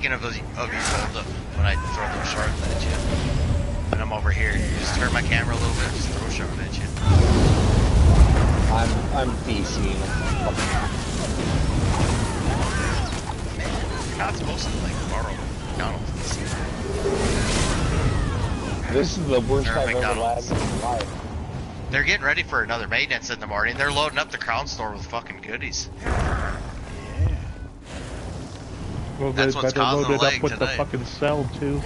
Of you hold up when I throw those shards at you. When I'm over here, you just turn my camera a little bit, just throw a shard at you. I'm PC. Man, you're not supposed to like borrow McDonald's. This is the worst I've ever lagged in my life. They're getting ready for another maintenance in the morning. They're loading up the Crown Store with fucking goodies. Well, they That's what's better causing load it the up lag with tonight. the fucking cell, too.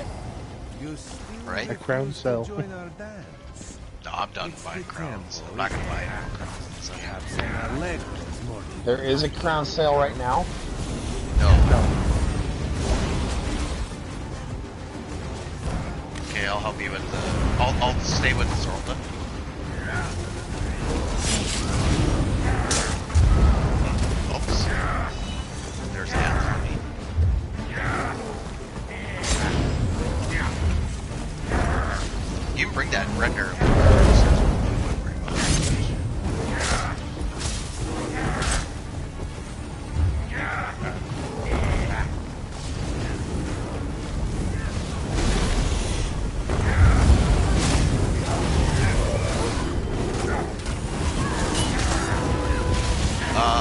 Right? A crown cell. Join our dance. No, I'm done It's buying the crowns. temple. I'm not gonna buy any more crowns. So. Perhaps on our leg this morning. There is a crown sale right now. No. Okay, I'll help you with the... I'll stay with the Zorlda. Oops. There's that for me. You can bring that Redner.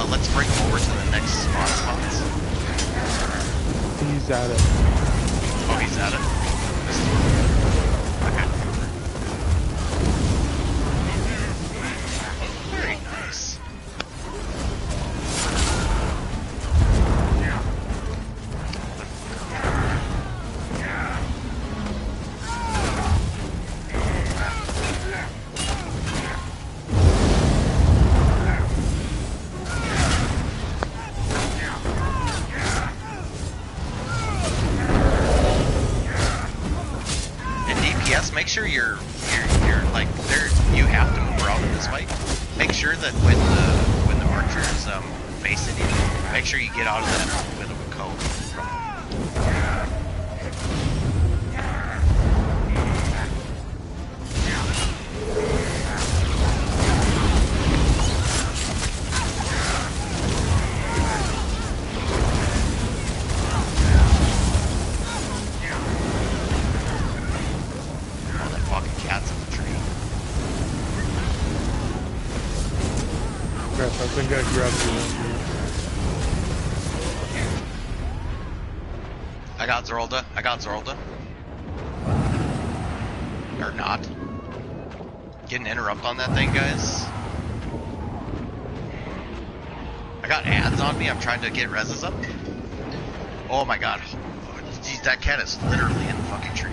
Let's bring him over to the next spots. He's at it. Oh, he's at it? Okay. Very nice. Make sure you're like there. You have to move around in this fight. Make sure that when the archer is facing you, make sure you get out of that bit of a cone from him. I think I grabbed you. I got Zorlda. Or not. Get an interrupt on that thing, guys. I got ads on me. I'm trying to get reses up. Oh my god. Jeez, that cat is literally in the fucking tree.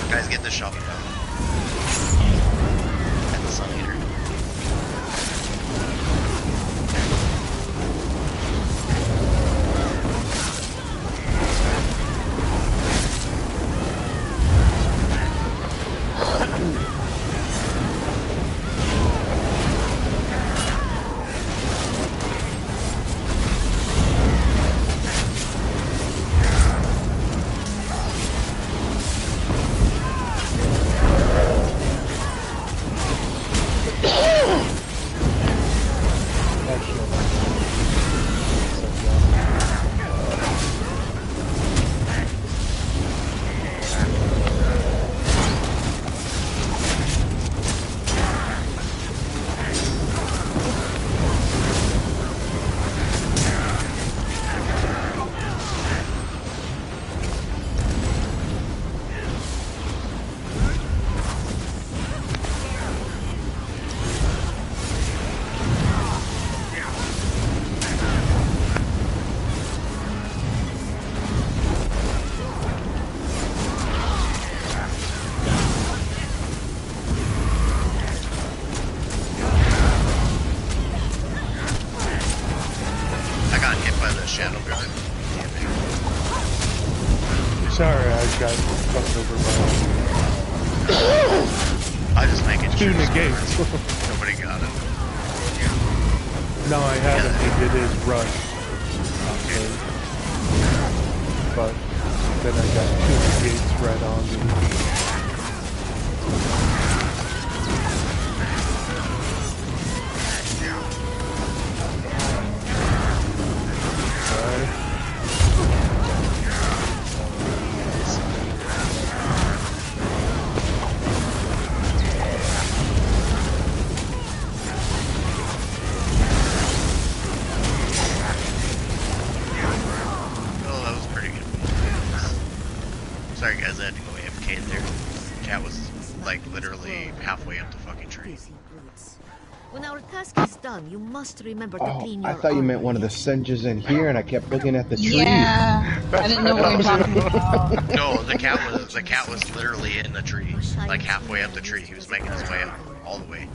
Guys, get the shovel down. And the sun eater. Shadow guard. Sorry, I got fucked over by. I just make it 2 negates. Nobody got it. No, I haven't. It is rush. Okay. But then I got 2 negates right on me. Sorry guys, I had to go AFK there. Cat was like literally halfway up the fucking tree. When our task is done, you must remember to clean your I thought you meant one of the Senjas in here, and I kept looking at the tree. Yeah, I didn't know what you were talking about. No, the cat was literally in the tree, like halfway up the tree. He was making his way up all the way.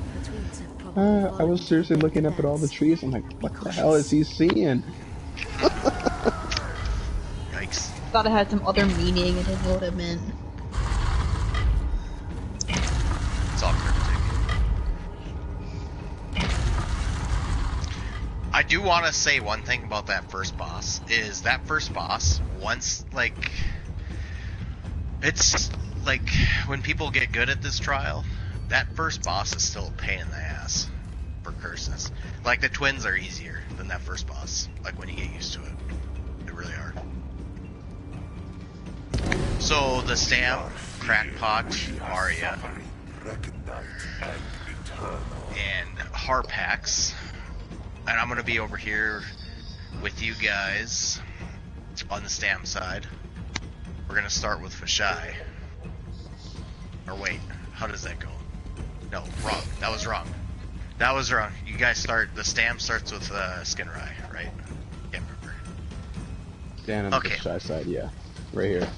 I was seriously looking up at all the trees. I'm like, what the hell is he seeing? Yikes. Thought it had some other meaning. I didn't know what it meant. It's all cryptic. I do want to say one thing about that first boss, is that first boss, once, like, it's, like, when people get good at this trial, that first boss is still a pain in the ass for curses. Like, the twins are easier than that first boss, like, when you get used to it. They really are. So, the Stam, Crackpot, Aria, and Harpax. And I'm gonna be over here with you guys on the Stam side. We're gonna start with Fashai. Or wait, how does that go? No, wrong. That was wrong. That was wrong. You guys start, the Stam starts with Skinrai, right? Can't remember. Stand on the Fashai side, yeah. Right here.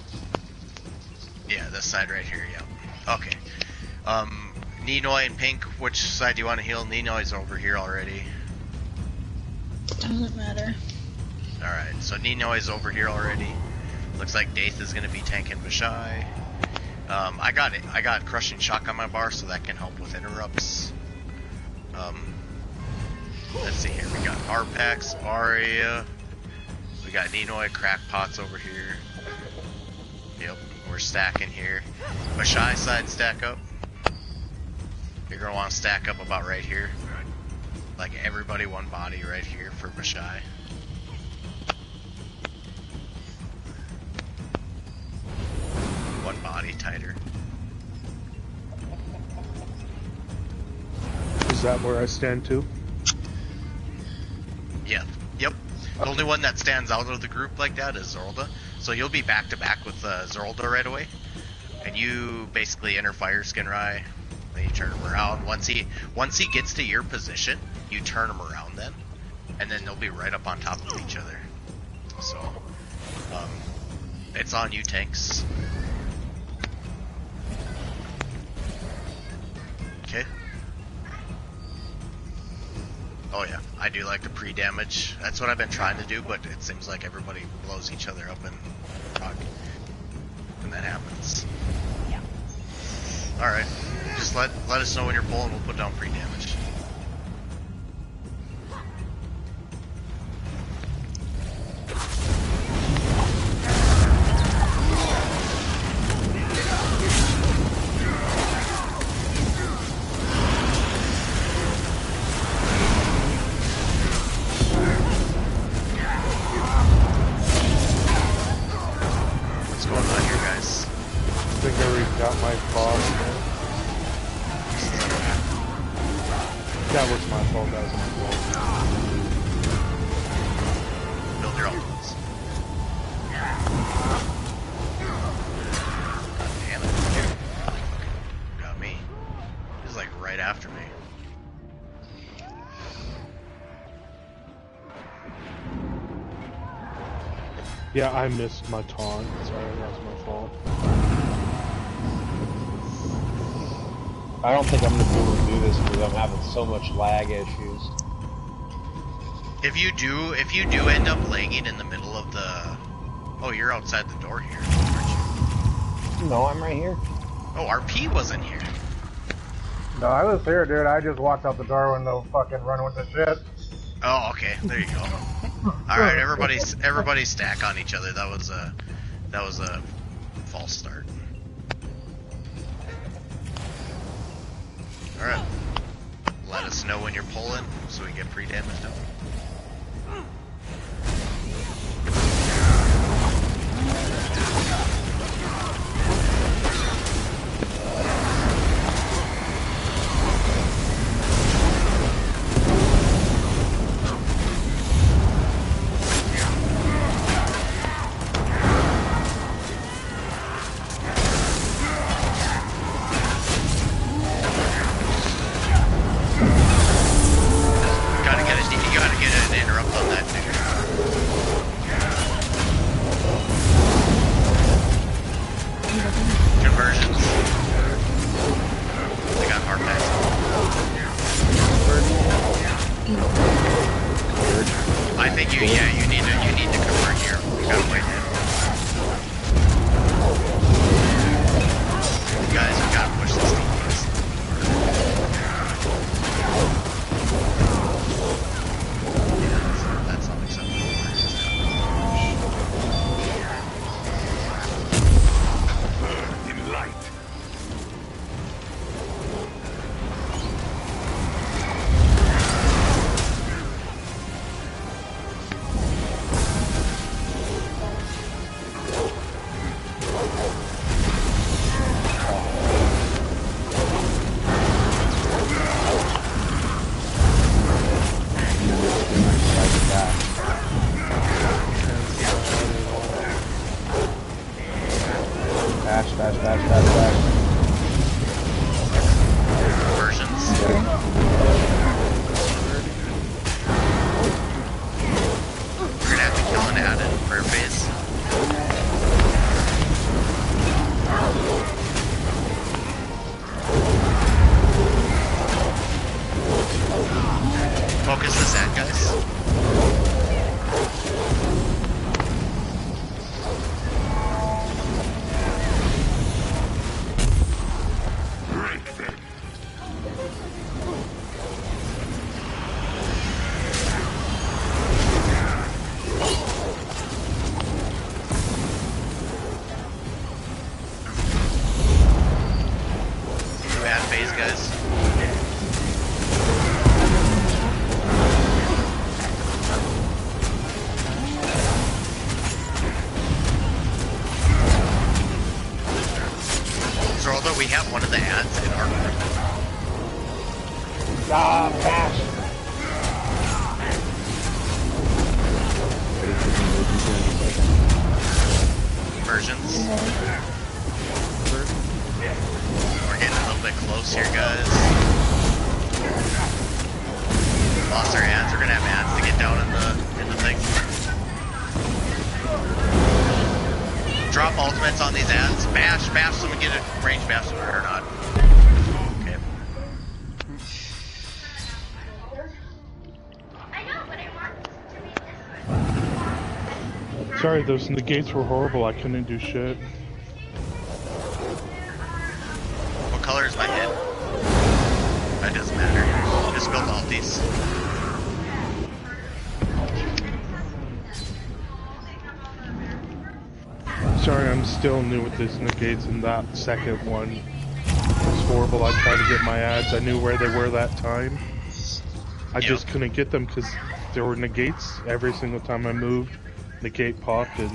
Yeah, this side right here, yeah. Okay. Ninoy and Pink, which side do you want to heal? Ninoy's over here already. Doesn't matter. Alright, so Ninoy's over here already. Looks like Daith is going to be tanking Vashai. I got Crushing Shock on my bar, so that can help with interrupts. Let's see here. We got Arpax, Aria. We got Ninoy, Crackpots over here. Yep, we're stacking here. Vashai side stack up. You're going to want to stack up about right here. Like everybody one body right here for Vashai. One body tighter. Is that where I stand too? Yeah. Yep. The only one that stands out of the group like that is Zolda. So you'll be back to back with Zolda right away. And you basically enter Fire Skin Rye. Then you turn him around. Once he gets to your position, you turn him around then. And then they'll be right up on top of each other. So, it's on you, tanks. Okay. Oh yeah, I do like the pre-damage. That's what I've been trying to do, but it seems like everybody blows each other up in rock when that happens. Yeah. Alright, just let us know when you're pulling, we'll put down pre-damage. That was my fault, that was my fault. Build your ultimates. God damn it. Got me. He's like right after me. Yeah, I missed my taunt. Sorry, that was my fault. I don't think I'm gonna be able to do this because I'm having so much lag issues. If you do end up lagging in the middle of the... Oh, you're outside the door here, aren't you? No, I'm right here. Oh, RP wasn't here. No, I was here, dude. I just walked out the door when the fucking run with the shit. Oh, okay. There you go. Alright, everybody stack on each other. That was a false start. Alright. Let us know when you're pulling so we get pre-damaged up. Focus this ad, guys. New ad phase, guys. So although we have one of the ads in our group. Ah, pass. Conversions. We're getting a little bit close here, guys. Lost our ads. We're gonna have ads to get down in the thing. Drop ultimates on these ads. Bash, bash them and get a range bash them or not. Okay. Sorry, those negates were horrible. I couldn't do shit. What color is my head? That doesn't matter. Just build alties. Sorry, I'm still new with these negates, and that second one was horrible. I tried to get my ads. I knew where they were that time. I just couldn't get them because there were negates every single time I moved. Negate popped and...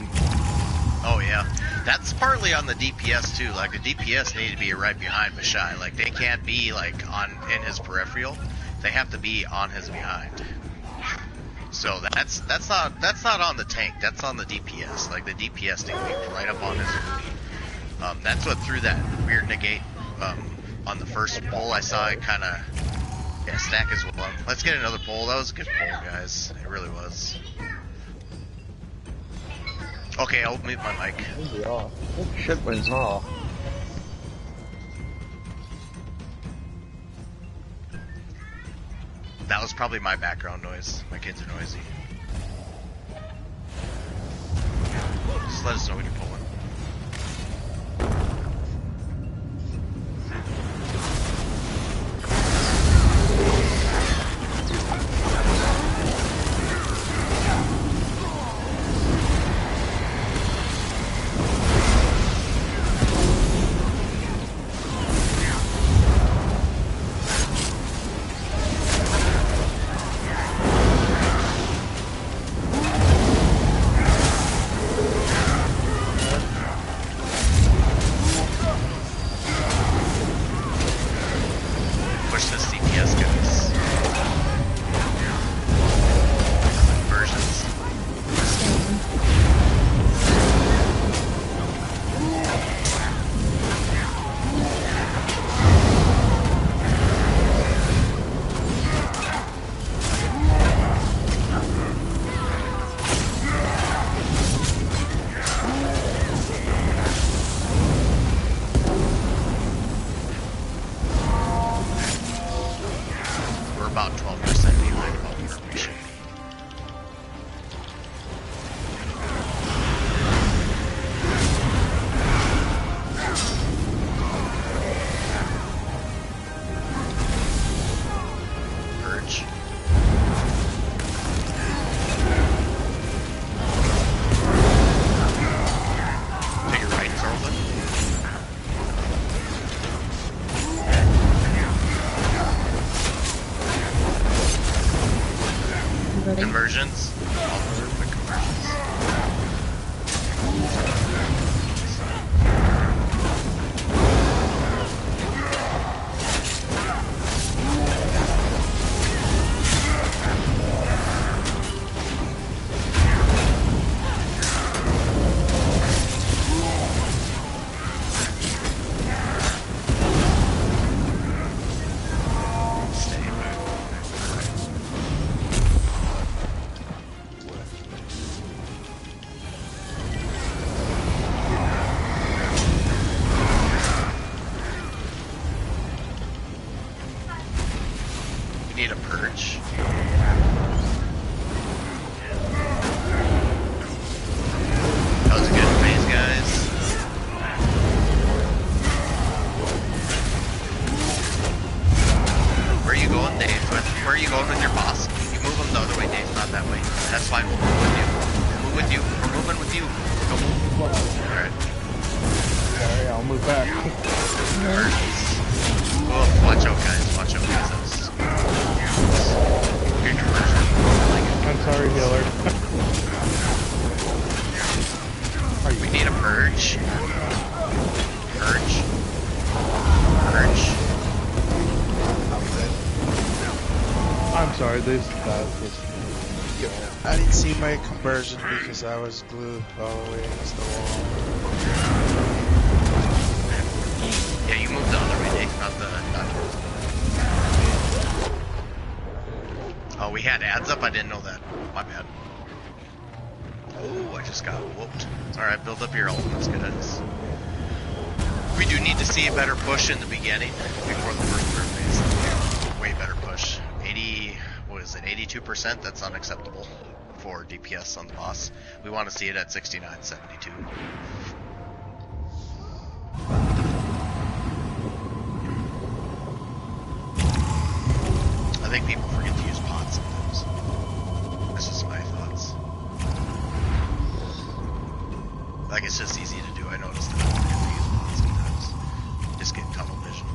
Oh yeah. That's partly on the DPS too. Like the DPS need to be right behind Mashai. Like they can't be like in his peripheral. They have to be on his behind. So that's not on the tank. That's on the DPS. Like the DPS need to be right up on his booty. That's what threw that weird negate on the first pull. I saw it kind of stack as well. Let's get another pull. That was a good pull, guys. It really was. Okay, I'll mute my mic. Oh shit, wins off. That was probably my background noise. My kids are noisy. Just let us know when you're pulling. Conversions. All the quick conversions. fine. We'll move with you. We're moving with you. Come on. Alright. Alright, I'll move back. Oh, watch out, guys. Watch out, guys. Good conversion. I'm sorry, healer. We need a purge. Purge. I'm sorry, this I didn't see my conversion because I was glued all the way against the wall. Yeah, you moved the other way, Dave, not Oh, we had ads up? I didn't know that. My bad. Oh, I just got whooped. Alright, build up your elements, guys. We do need to see a better push in the beginning before the first turn phase. Way better push. 82%? That's unacceptable for DPS on the boss. We want to see it at 69, 72. I think people forget to use pods sometimes. That's just my thoughts. Like, it's just easy to do. I noticed that I forget to use pods sometimes. Just get tunnel vision.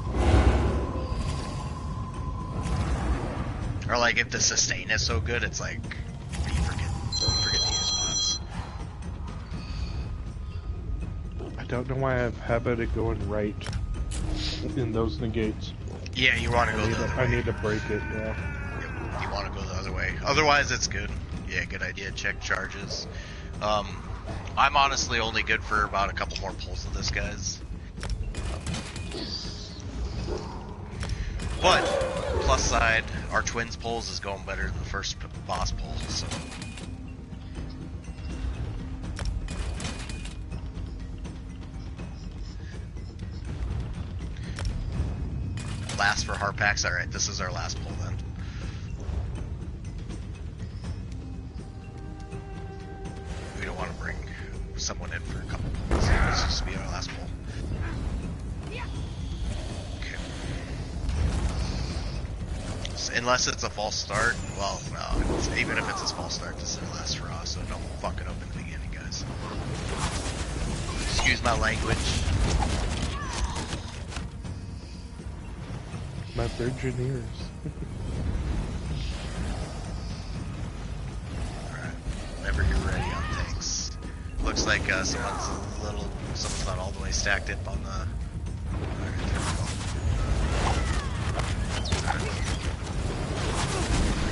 Or like, if the sustain is so good, it's like, you forget to use pods. I don't know why I have habit of going right in those negates. Yeah, you want to go the other way. I need to break it, yeah. Yep, you want to go the other way. Otherwise, it's good. Yeah, good idea. Check charges. I'm honestly only good for about a couple more pulls of this, guys. But, plus side, our twins pulls is going better than the first boss pull, so... Last for heart packs? Alright, this is our last pull then. We don't want to bring someone in for a couple pulls. This will just be our last pull. Okay. So, unless it's a false start, well, no, even if it's a false start, this is our last draw, so don't fuck it up in the beginning, guys. Excuse my language. My Virgineers. Alright, whenever you're ready on tanks. Looks like someone's not all the way stacked up on the... Alright, there we go.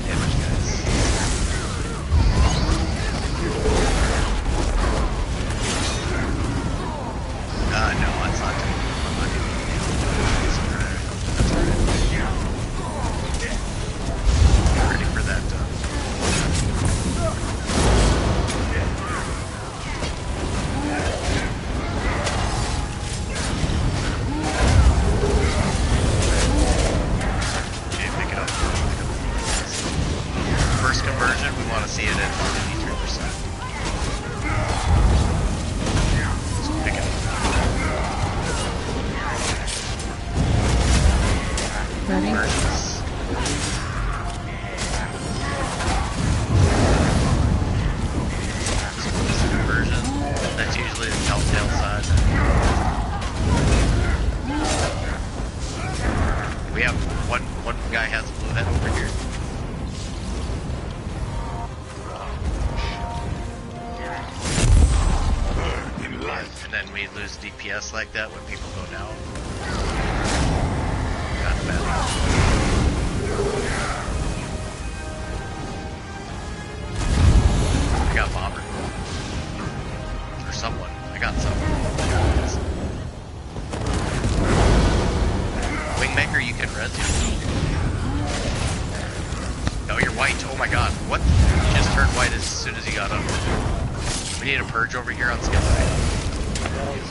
Damage, guys. No, it's not doing it. I'm not doing it. It's alright. That's alright. Ready for that okay, pick it up. First conversion, we want to see it at 53%. So pick it up. Ready? Conversion. That's usually the telltale side. We have one guy has a blue head over here. And then we lose DPS like that when people go down. Kind of bad. I got bomber. Or someone. I got someone. Wingmaker, you can res you. No, you're white. Oh my god. What? You just turned white as soon as you got up. We need a purge over here on skill side.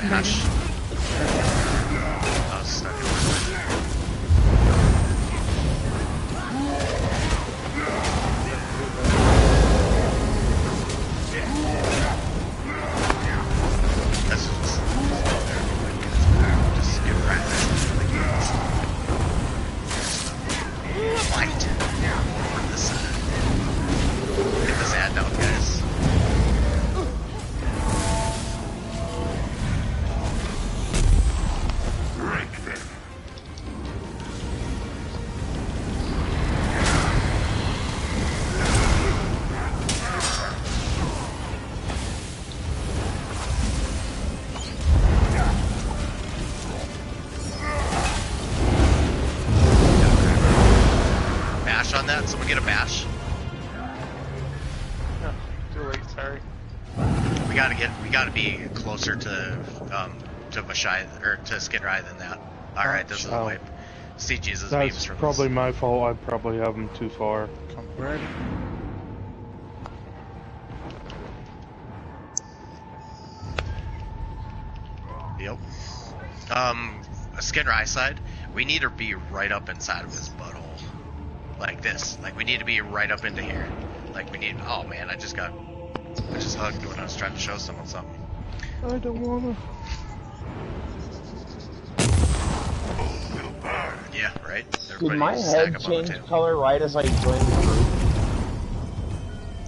Mash. I was stuck in just get wrecked. Fight. Get this ad down, guys. bash. Oh, too late, sorry. We gotta be closer to Vashai, or to Skidrai than that. Alright, this is a wipe. See Jesus beams That's from probably this. my fault. I probably have him too far. Convert. Yep. Skidrai side, we need to be right up inside of his butthole. Like this. Like, we need to be right up into here. Like, we need... Oh, man, I just hugged when I was trying to show someone something. I don't wanna... Yeah, right? Did my head change color right as I joined the group?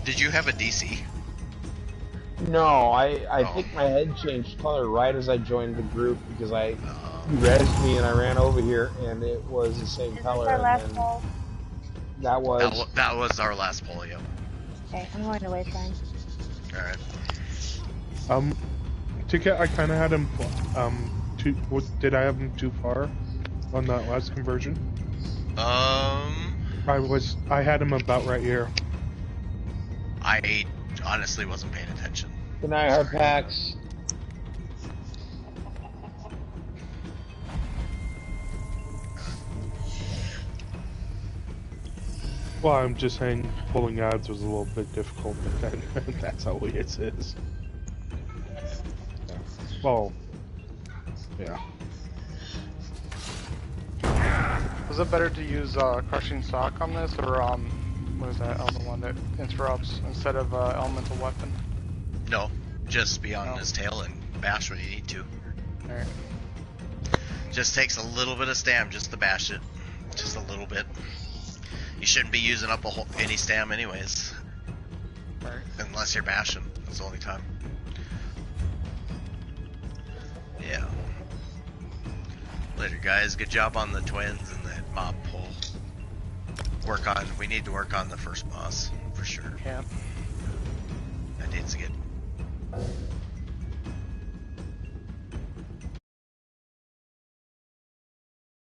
Did you have a DC? No, I think my head changed color right as I joined the group because he rezzed me and I ran over here and it was the same color. Our last poll. That was our last poll, yep. Okay, I'm going to wasteland. Alright. Ticket, I kind of had him, did I have him too far on that last conversion? I had him about right here. I honestly wasn't paying attention. Good night, hard packs. Well, I'm just saying pulling ads was a little bit difficult, but then that's how it is. Yeah. Well, yeah. Was it better to use Crushing Sock on this, or what is that other one that interrupts instead of Elemental Weapon? No, just be on his tail and bash when you need to. Alright. Just takes a little bit of stam just to bash it. Just a little bit. You shouldn't be using up any stam anyways. Right. Unless you're bashing. That's the only time. Yeah. Later, guys. Good job on the twins and the mob pull. We need to work on the first boss, for sure. Yeah. That needs to get